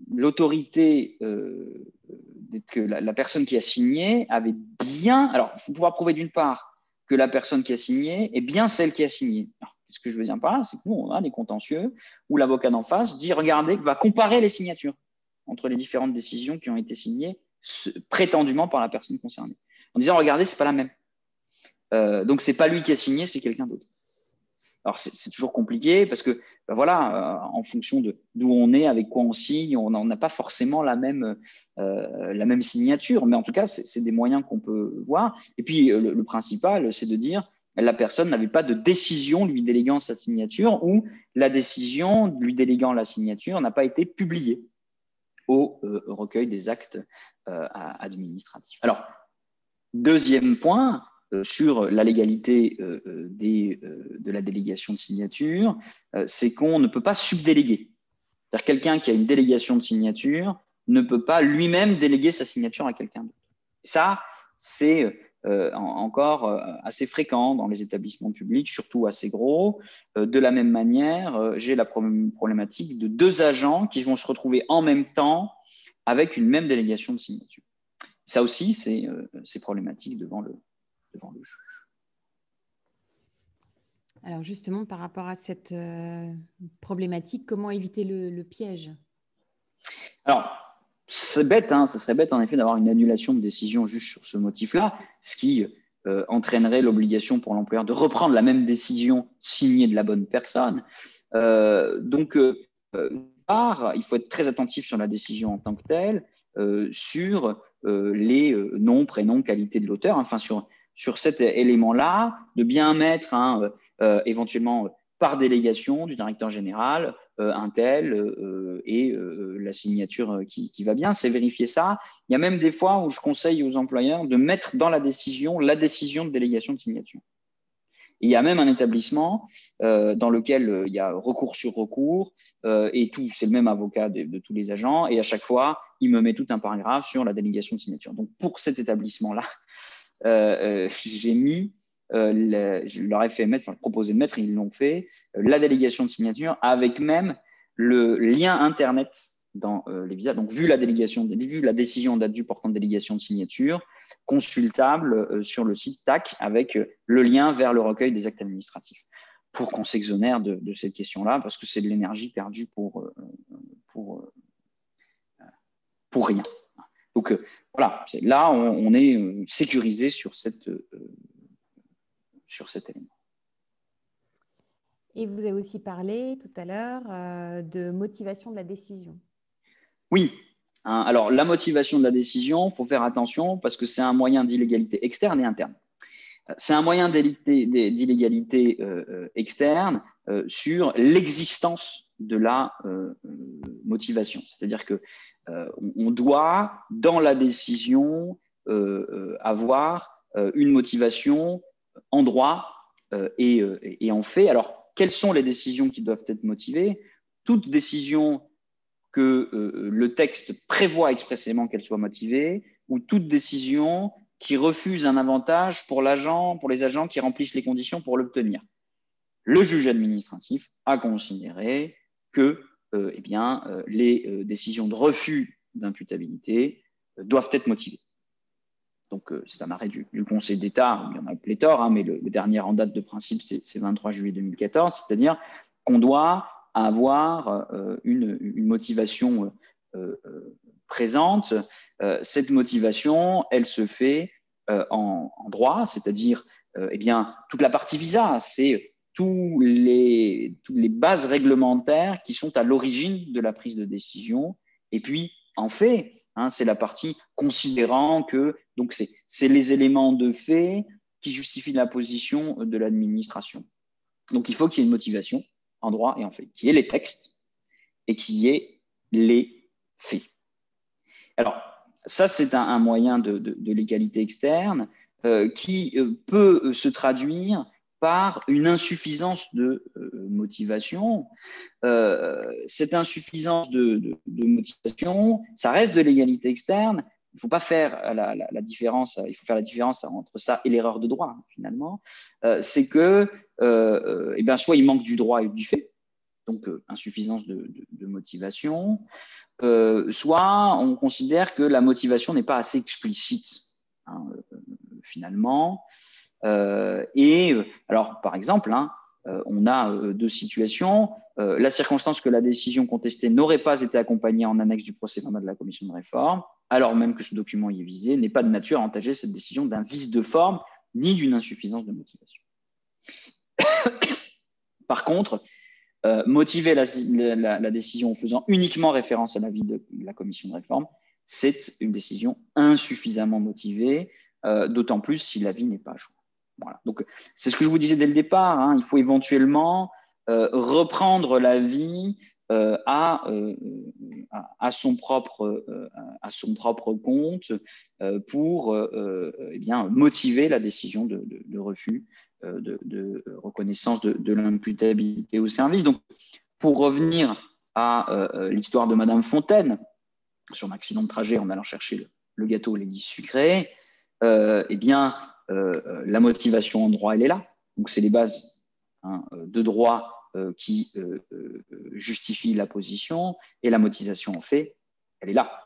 l'autorité, que la personne qui a signé avait bien… Alors, il faut pouvoir prouver d'une part que la personne qui a signé est bien celle qui a signé. Qu'est-ce que je veux dire par là? C'est que nous, on a des contentieux où l'avocat d'en face dit, regardez, va comparer les signatures entre les différentes décisions qui ont été signées prétendument par la personne concernée. En disant, regardez, c'est pas la même. Donc, c'est pas lui qui a signé, c'est quelqu'un d'autre. Alors, c'est toujours compliqué parce que, ben voilà, en fonction d'où on est, avec quoi on signe, on n'a pas forcément la même signature. Mais en tout cas, c'est des moyens qu'on peut voir. Et puis, le principal, c'est de dire la personne n'avait pas de décision lui déléguant sa signature ou la décision lui déléguant la signature n'a pas été publiée au recueil des actes administratifs. Alors, deuxième point, sur la légalité de la délégation de signature, c'est qu'on ne peut pas subdéléguer. C'est-à-dire quelqu'un qui a une délégation de signature ne peut pas lui-même déléguer sa signature à quelqu'un d'autre. Ça, c'est encore assez fréquent dans les établissements publics, surtout assez gros. De la même manière, j'ai la problématique de deux agents qui vont se retrouver en même temps avec une même délégation de signature. Ça aussi, c'est problématique devant le juge. Alors justement, par rapport à cette problématique, comment éviter le piège? Alors, c'est bête, hein, ce serait bête en effet d'avoir une annulation de décision juste sur ce motif-là, ce qui entraînerait l'obligation pour l'employeur de reprendre la même décision signée de la bonne personne. Donc, il faut être très attentif sur la décision en tant que telle, sur les noms, prénoms, qualité de l'auteur, enfin sur cet élément-là, de bien mettre éventuellement par délégation du directeur général, un tel et la signature qui va bien, c'est vérifier ça. Il y a même des fois où je conseille aux employeurs de mettre dans la décision de délégation de signature. Et il y a même un établissement dans lequel il y a recours sur recours et tout, c'est le même avocat de tous les agents et à chaque fois, il me met tout un paragraphe sur la délégation de signature. Donc, pour cet établissement-là, j'ai mis, je leur ai fait mettre, enfin, proposé de mettre, ils l'ont fait, la délégation de signature avec même le lien Internet dans les visas. Donc, vu la décision d'addu portant délégation de signature, consultable sur le site TAC avec le lien vers le recueil des actes administratifs pour qu'on s'exonère de cette question-là parce que c'est de l'énergie perdue pour rien. Donc, voilà, là, on est sécurisé sur cet élément. Et vous avez aussi parlé tout à l'heure de motivation de la décision. Oui. Alors, la motivation de la décision, il faut faire attention parce que c'est un moyen d'illégalité externe et interne. C'est un moyen d'illégalité externe sur l'existence de la motivation. C'est-à-dire qu'on doit, dans la décision, avoir une motivation en droit et en fait. Alors, quelles sont les décisions qui doivent être motivées? Toute décision que le texte prévoit expressément qu'elle soit motivée ou toute décision qui refuse un avantage pour les agents qui remplissent les conditions pour l'obtenir. Le juge administratif a considéré que les décisions de refus d'imputabilité doivent être motivées. Donc, c'est un arrêt du Conseil d'État, il y en a pléthore, mais le dernier en date de principe, c'est 23 juillet 2014, c'est-à-dire qu'on doit avoir une motivation présente. Cette motivation, elle se fait en droit, c'est-à-dire toute la partie visa, c'est toutes les bases réglementaires qui sont à l'origine de la prise de décision. Et puis, en fait, c'est la partie considérant que donc c'est les éléments de fait qui justifient la position de l'administration. Donc, il faut qu'il y ait une motivation en droit et en fait, qui est les textes et qui est les faits. Alors, ça, c'est un moyen de légalité externe qui peut se traduire par une insuffisance de motivation. Cette insuffisance de motivation, ça reste de l'égalité externe. Il ne faut pas faire la différence, il faut faire la différence entre ça et l'erreur de droit, finalement. C'est que soit il manque du droit et du fait, donc insuffisance de motivation, soit on considère que la motivation n'est pas assez explicite, finalement. Alors, par exemple, on a deux situations. La circonstance que la décision contestée n'aurait pas été accompagnée en annexe du procès-verbal de la commission de réforme, alors même que ce document y est visé, n'est pas de nature à entacher cette décision d'un vice de forme ni d'une insuffisance de motivation. Par contre, motiver la décision en faisant uniquement référence à l'avis de la commission de réforme, c'est une décision insuffisamment motivée, d'autant plus si l'avis n'est pas joint. Voilà. Donc, c'est ce que je vous disais dès le départ, hein, il faut éventuellement reprendre l'avis à son propre compte pour eh bien, motiver la décision de refus de reconnaissance de l'imputabilité au service. Donc, pour revenir à l'histoire de Madame Fontaine, sur un accident de trajet en allant chercher le gâteau au lait sucré, eh bien, la motivation en droit, elle est là. Donc, c'est les bases de droit qui justifient la position, et la motivation en fait, elle est là.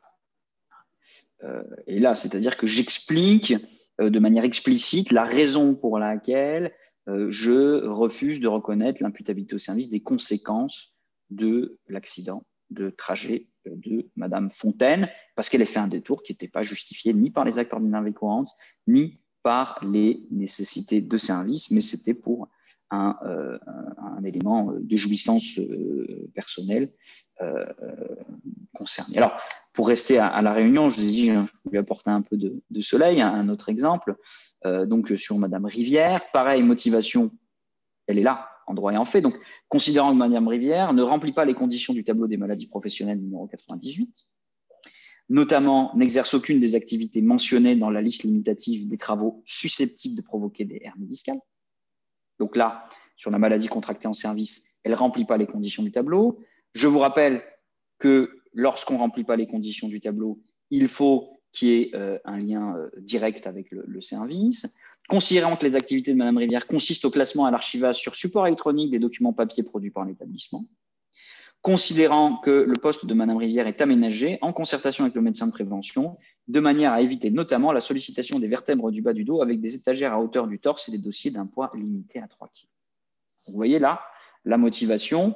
Et là, c'est-à-dire que j'explique de manière explicite la raison pour laquelle je refuse de reconnaître l'imputabilité au service des conséquences de l'accident de trajet de Madame Fontaine, parce qu'elle a fait un détour qui n'était pas justifié ni par les actes ordinaires et courants, ni par les nécessités de service, mais c'était pour un élément de jouissance personnelle concerné. Alors, pour rester à La Réunion, je vous ai dit, je lui apporter un peu de soleil. Un autre exemple, donc sur Madame Rivière, pareil, motivation, elle est là, en droit et en fait. Donc, considérant que Madame Rivière ne remplit pas les conditions du tableau des maladies professionnelles numéro 98, notamment n'exerce aucune des activités mentionnées dans la liste limitative des travaux susceptibles de provoquer des hernies discales. Donc là, sur la maladie contractée en service, elle ne remplit pas les conditions du tableau. Je vous rappelle que lorsqu'on ne remplit pas les conditions du tableau, il faut qu'il y ait un lien direct avec le service. Considérant que les activités de Mme Rivière consistent au classement à l'archivage sur support électronique des documents papier produits par l'établissement. Considérant que le poste de Mme Rivière est aménagé en concertation avec le médecin de prévention, de manière à éviter notamment la sollicitation des vertèbres du bas du dos avec des étagères à hauteur du torse et des dossiers d'un poids limité à 3 kg. Vous voyez là la motivation,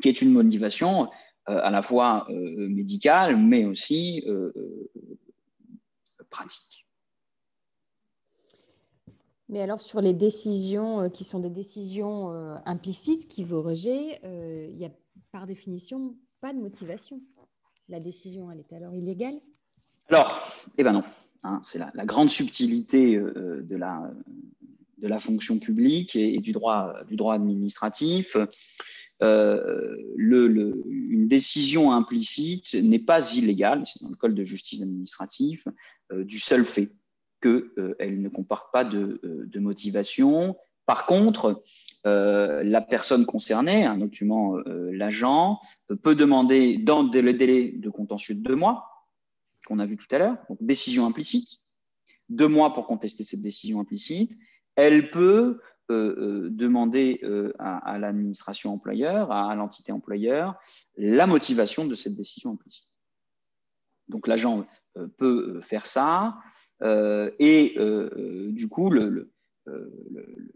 qui est une motivation à la fois médicale, mais aussi pratique. Mais alors, sur les décisions qui sont des décisions implicites qui vaut rejet, il n'y a par définition pas de motivation. La décision, elle est alors illégale? Alors, eh ben non. Hein, c'est la grande subtilité de la fonction publique et du droit administratif. Une décision implicite n'est pas illégale, c'est dans le code de justice administrative, du seul fait qu'elle ne comporte pas de motivation. Par contre, la personne concernée, un document, l'agent, peut demander dans le délai de contentieux de 2 mois, qu'on a vu tout à l'heure, donc décision implicite, 2 mois pour contester cette décision implicite. Elle peut demander à l'administration employeur, à l'entité employeur, la motivation de cette décision implicite. Donc l'agent peut faire ça et du coup le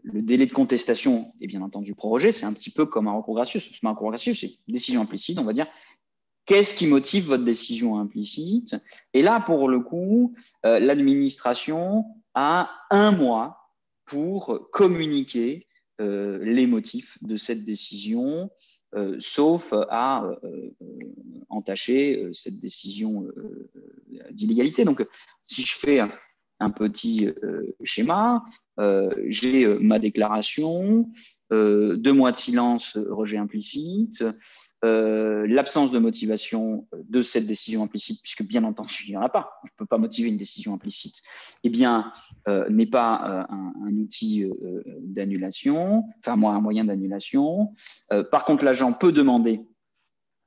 délai de contestation est bien entendu prorogé. C'est un petit peu comme un recours gracieux. Un recours gracieux, c'est une décision implicite, on va dire. Qu'est-ce qui motive votre décision implicite? Et là, pour le coup, l'administration a 1 mois pour communiquer les motifs de cette décision, sauf à entacher cette décision d'illégalité. Donc, si je fais un petit schéma, j'ai ma déclaration, 2 mois de silence, rejet implicite, l'absence de motivation de cette décision implicite, puisque bien entendu, il n'y en a pas. Je ne peux pas motiver une décision implicite. Eh bien, n'est pas un outil d'annulation, enfin, un moyen d'annulation. Par contre, l'agent peut demander,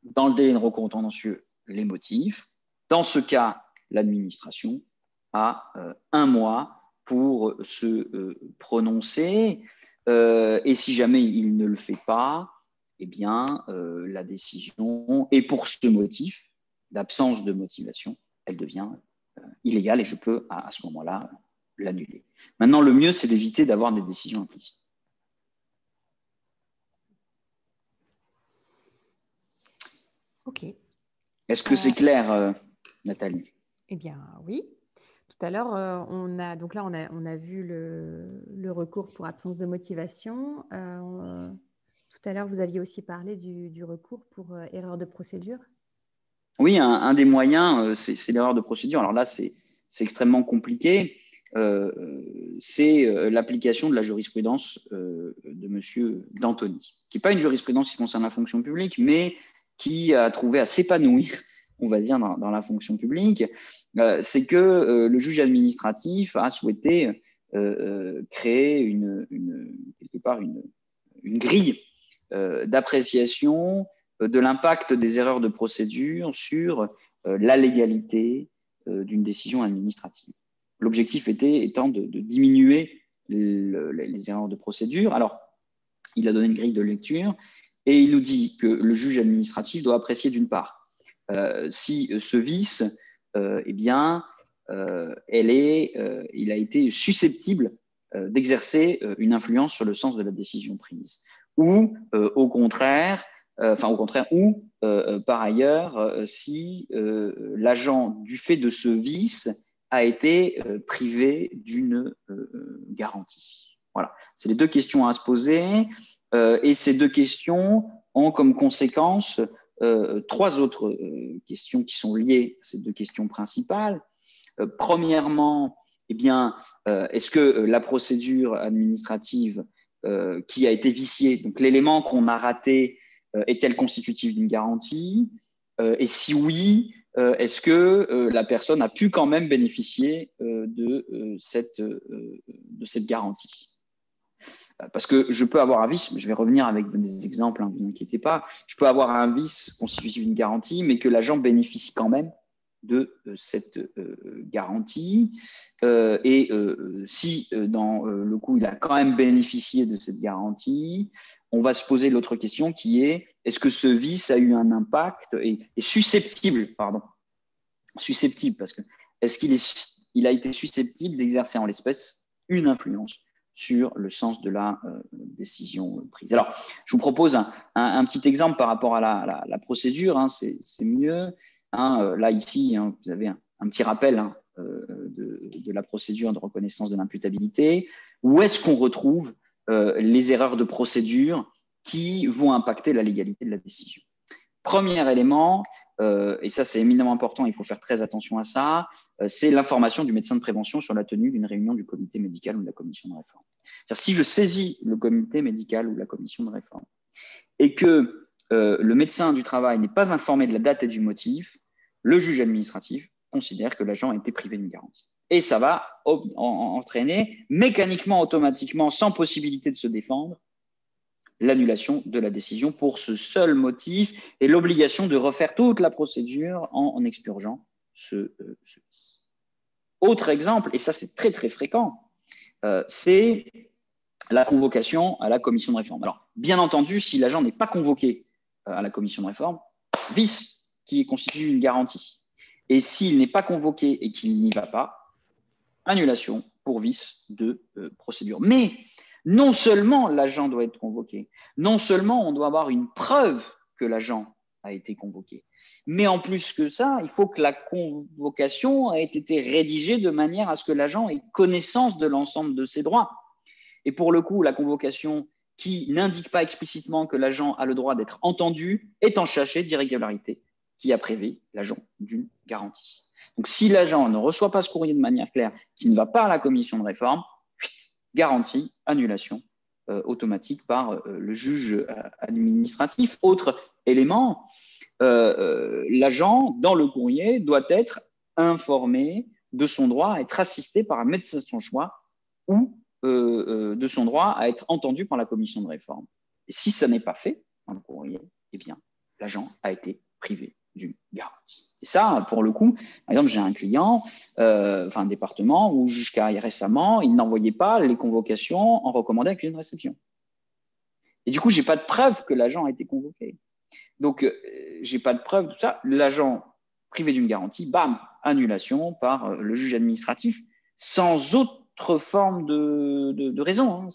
dans le délai de recours contentieux, les motifs. Dans ce cas, l'administration a 1 mois pour se prononcer. Et si jamais il ne le fait pas, eh bien, la décision, et pour ce motif d'absence de motivation, elle devient illégale et je peux, à ce moment-là, l'annuler. Maintenant, le mieux, c'est d'éviter d'avoir des décisions implicites. Est-ce que c'est clair, Nathalie? Eh bien, oui. Tout à l'heure, on a vu le recours pour absence de motivation. Tout à l'heure, vous aviez aussi parlé du recours pour erreur de procédure. Oui, un des moyens, c'est l'erreur de procédure. Alors là, c'est extrêmement compliqué. C'est l'application de la jurisprudence de M. D'Antoni, qui n'est pas une jurisprudence qui concerne la fonction publique, mais qui a trouvé à s'épanouir, on va dire, dans la fonction publique. C'est que le juge administratif a souhaité créer quelque part une grille d'appréciation de l'impact des erreurs de procédure sur la légalité d'une décision administrative. L'objectif étant de diminuer les erreurs de procédure. Alors, il a donné une grille de lecture et il nous dit que le juge administratif doit apprécier d'une part si ce vice, eh bien, il a été susceptible d'exercer une influence sur le sens de la décision prise. Ou au contraire, par ailleurs, si l'agent, du fait de ce vice, a été privé d'une garantie. Voilà, c'est les deux questions à se poser. Et ces deux questions ont comme conséquence trois autres questions qui sont liées à ces deux questions principales. Premièrement, eh bien, est-ce que la procédure administrative qui a été viciée, donc l'élément qu'on a raté, est-elle constitutive d'une garantie? Et si oui, est-ce que la personne a pu quand même bénéficier de cette garantie? Parce que je peux avoir un vice, je vais revenir avec des exemples, ne vous inquiétez pas, je peux avoir un vice constitutif d'une garantie, mais que l'agent bénéficie quand même de cette garantie. Si dans le coup, il a quand même bénéficié de cette garantie, on va se poser l'autre question qui est, est-ce que ce vice a eu un impact et susceptible, parce que est-ce qu'il a été susceptible d'exercer en l'espèce une influence sur le sens de la décision prise. Alors, je vous propose un petit exemple par rapport à la procédure, c'est mieux. Là, ici, vous avez un petit rappel de la procédure de reconnaissance de l'imputabilité. Où est-ce qu'on retrouve les erreurs de procédure qui vont impacter la légalité de la décision? Premier élément, et ça c'est éminemment important, il faut faire très attention à ça, c'est l'information du médecin de prévention sur la tenue d'une réunion du comité médical ou de la commission de réforme. C'est-à-dire, si je saisis le comité médical ou la commission de réforme et que le médecin du travail n'est pas informé de la date et du motif, le juge administratif considère que l'agent a été privé d'une garantie. Et ça va entraîner mécaniquement, automatiquement, sans possibilité de se défendre, l'annulation de la décision pour ce seul motif et l'obligation de refaire toute la procédure en expurgeant ce vice. Autre exemple, et ça c'est très très fréquent, c'est la convocation à la commission de réforme. Alors, bien entendu, si l'agent n'est pas convoqué à la commission de réforme, vice qui constitue une garantie. Et s'il n'est pas convoqué et qu'il n'y va pas, annulation pour vice de procédure. Mais non seulement l'agent doit être convoqué, non seulement on doit avoir une preuve que l'agent a été convoqué, mais en plus que ça, il faut que la convocation ait été rédigée de manière à ce que l'agent ait connaissance de l'ensemble de ses droits. Et pour le coup, la convocation qui n'indique pas explicitement que l'agent a le droit d'être entendu est entachée d'irrégularité qui a privé l'agent d'une garantie. Donc, si l'agent ne reçoit pas ce courrier de manière claire, qui ne va pas à la commission de réforme, garantie, annulation automatique par le juge administratif. Autre élément, l'agent, dans le courrier, doit être informé de son droit à être assisté par un médecin de son choix ou de son droit à être entendu par la commission de réforme. Et si ça n'est pas fait dans le courrier, eh bien, l'agent a été privé d'une garantie. Et ça, pour le coup, par exemple, j'ai un client, un département où jusqu'à récemment, il n'envoyait pas les convocations en recommandé accusé de réception. Et du coup, je n'ai pas de preuve que l'agent a été convoqué. Donc, je n'ai pas de preuve de tout ça. L'agent privé d'une garantie, bam, annulation par le juge administratif, sans autre forme de raison.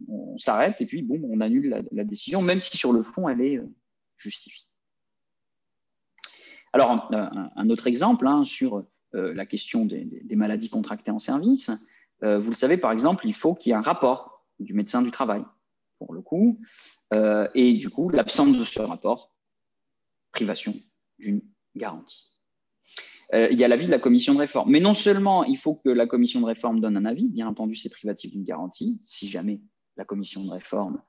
On s'arrête et puis bon, on annule la décision, même si sur le fond, elle est justifiée. Alors, un autre exemple sur la question des maladies contractées en service. Vous le savez, par exemple, il faut qu'il y ait un rapport du médecin du travail, pour le coup. Et du coup, l'absence de ce rapport, privation d'une garantie. Il y a l'avis de la commission de réforme. Mais non seulement il faut que la commission de réforme donne un avis, bien entendu, c'est privatif d'une garantie, si jamais la commission de réforme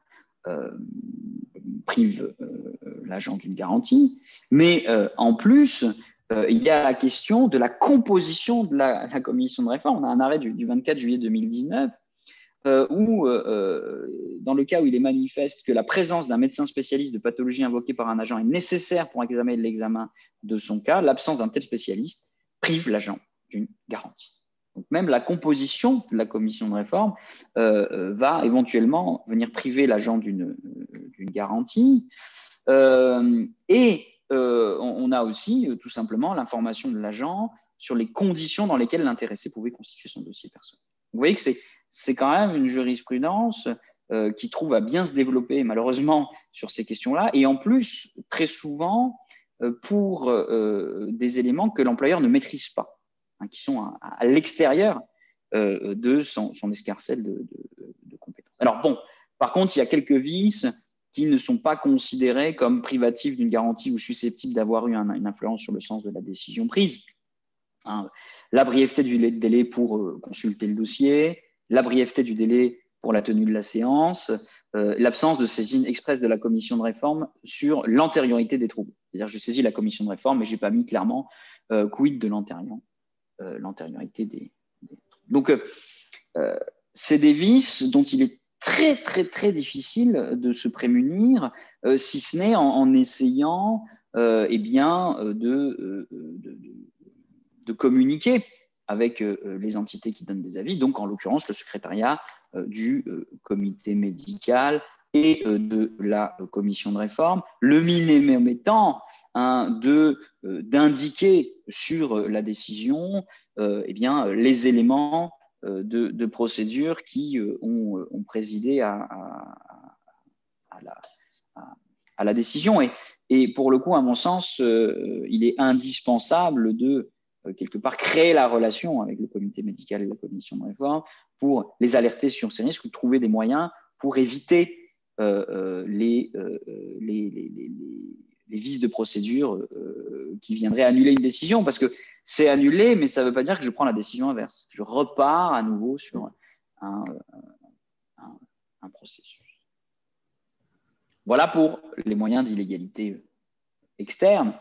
prive l'agent d'une garantie, mais en plus, il y a la question de la composition de la commission de réforme. On a un arrêt du 24 juillet 2019 où, dans le cas où il est manifeste que la présence d'un médecin spécialiste de pathologie invoquée par un agent est nécessaire pour examiner l'examen de son cas, l'absence d'un tel spécialiste prive l'agent d'une garantie. Donc même la composition de la commission de réforme va éventuellement venir priver l'agent d'une garantie. Et on a aussi tout simplement l'information de l'agent sur les conditions dans lesquelles l'intéressé pouvait constituer son dossier personnel. Vous voyez que c'est quand même une jurisprudence qui trouve à bien se développer malheureusement sur ces questions-là, et en plus très souvent pour des éléments que l'employeur ne maîtrise pas, qui sont à l'extérieur de son escarcelle de compétences. Alors bon, par contre, il y a quelques vices qui ne sont pas considérés comme privatifs d'une garantie ou susceptibles d'avoir eu une influence sur le sens de la décision prise. La brièveté du délai pour consulter le dossier, la brièveté du délai pour la tenue de la séance, l'absence de saisine expresse de la commission de réforme sur l'antériorité des troubles. C'est-à-dire je saisis la commission de réforme, mais je n'ai pas mis clairement quid de l'antériorité des troubles. Donc, c'est des vices dont il est très, très, très difficile de se prémunir, si ce n'est en essayant de communiquer avec les entités qui donnent des avis, donc en l'occurrence le secrétariat du comité médical et de la commission de réforme, le minimum étant d'indiquer sur la décision les éléments de procédure qui ont présidé à la décision. Et pour le coup, à mon sens, il est indispensable de quelque part créer la relation avec le comité médical et la commission de réforme pour les alerter sur ces risques ou trouver des moyens pour éviter les vices de procédure qui viendraient annuler une décision, parce que c'est annulé, mais ça ne veut pas dire que je prends la décision inverse. Je repars à nouveau sur un processus. Voilà pour les moyens d'illégalité externe.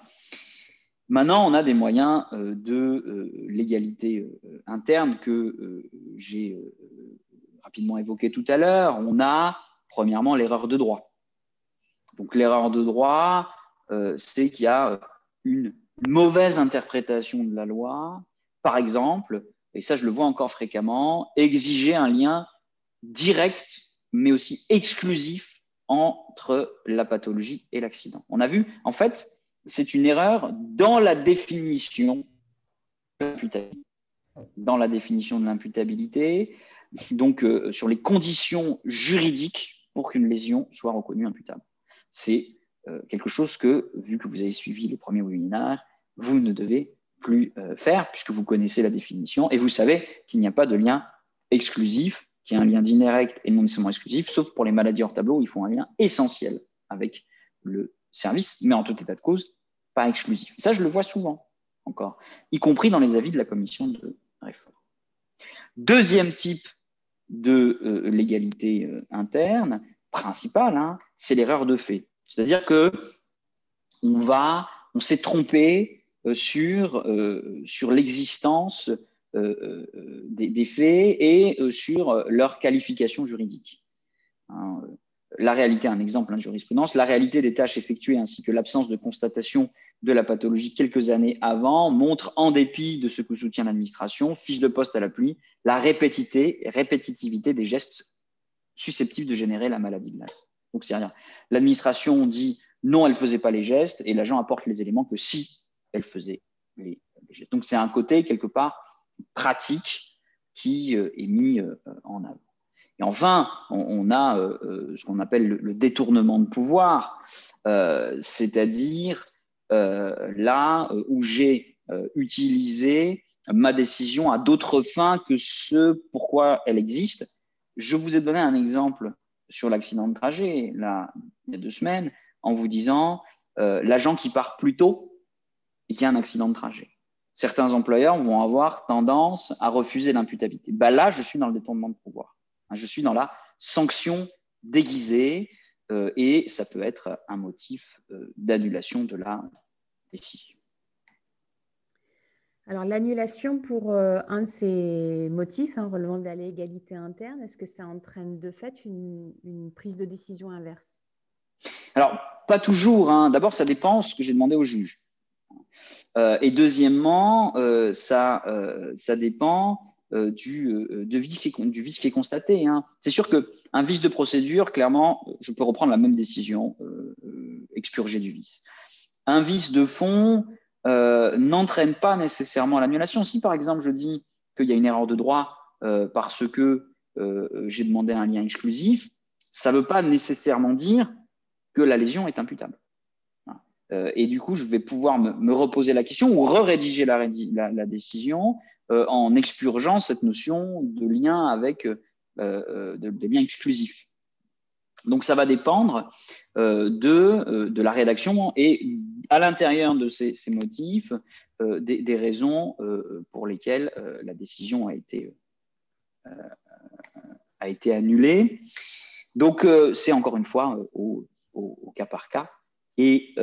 Maintenant, on a des moyens de légalité interne que j'ai rapidement évoqués tout à l'heure. On a, premièrement, l'erreur de droit. Donc, l'erreur de droit, c'est qu'il y a une mauvaise interprétation de la loi. Par exemple, et ça, je le vois encore fréquemment, exiger un lien direct, mais aussi exclusif entre la pathologie et l'accident. On a vu, en fait, c'est une erreur dans la définition de l'imputabilité, donc sur les conditions juridiques pour qu'une lésion soit reconnue imputable. C'est quelque chose que, vu que vous avez suivi les premiers webinaires, vous ne devez plus faire, puisque vous connaissez la définition et vous savez qu'il n'y a pas de lien exclusif, qu'il y a un lien direct et non nécessairement exclusif, sauf pour les maladies hors tableau, où il faut un lien essentiel avec le service, mais en tout état de cause, pas exclusif. Et ça, je le vois souvent encore, y compris dans les avis de la commission de réforme. Deuxième type de légalité interne, principale, c'est l'erreur de fait. C'est-à-dire qu'on s'est trompé sur l'existence des faits et sur leur qualification juridique. La réalité, un exemple de jurisprudence, la réalité des tâches effectuées ainsi que l'absence de constatation de la pathologie quelques années avant montre, en dépit de ce que soutient l'administration, fiche de poste à l'appui, la répétitivité des gestes susceptibles de générer la maladie de l'âge. Donc, c'est-à-dire, l'administration dit non, elle ne faisait pas les gestes, et l'agent apporte les éléments que si elle faisait les gestes. Donc, c'est un côté, quelque part, pratique qui est mis en avant. Et enfin, on a ce qu'on appelle le détournement de pouvoir, c'est-à-dire là où j'ai utilisé ma décision à d'autres fins que ce pourquoi elle existe. Je vous ai donné un exemple sur l'accident de trajet, là, il y a 2 semaines, en vous disant l'agent qui part plus tôt et qui a un accident de trajet. Certains employeurs vont avoir tendance à refuser l'imputabilité. Ben là, je suis dans le détournement de pouvoir. Je suis dans la sanction déguisée et ça peut être un motif d'annulation de la décision. Alors, l'annulation pour un de ces motifs relevant de la légalité interne, est-ce que ça entraîne de fait une prise de décision inverse? Alors, pas toujours. D'abord, ça dépend de ce que j'ai demandé au juge. Et deuxièmement, ça dépend du vice qui est constaté. C'est sûr qu'un vice de procédure, clairement, je peux reprendre la même décision, expurgée du vice. Un vice de fond n'entraîne pas nécessairement l'annulation. Si, par exemple, je dis qu'il y a une erreur de droit parce que j'ai demandé un lien exclusif, ça ne veut pas nécessairement dire que la lésion est imputable. Et du coup, je vais pouvoir me reposer la question ou rédiger la décision en expurgeant cette notion de lien avec des liens exclusifs. Donc, ça va dépendre de la rédaction et à l'intérieur de ces motifs, des raisons pour lesquelles la décision a été annulée. Donc, c'est encore une fois au cas par cas. Et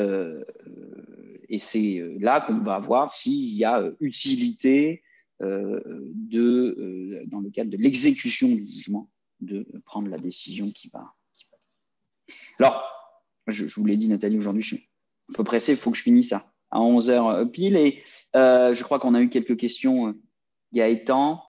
c'est là qu'on va voir s'il y a utilité dans le cadre de l'exécution du jugement de prendre la décision qui va. Alors, je vous l'ai dit, Nathalie, aujourd'hui, je suis un peu pressé, il faut que je finisse à 11h pile. Et je crois qu'on a eu quelques questions, Gaëtan.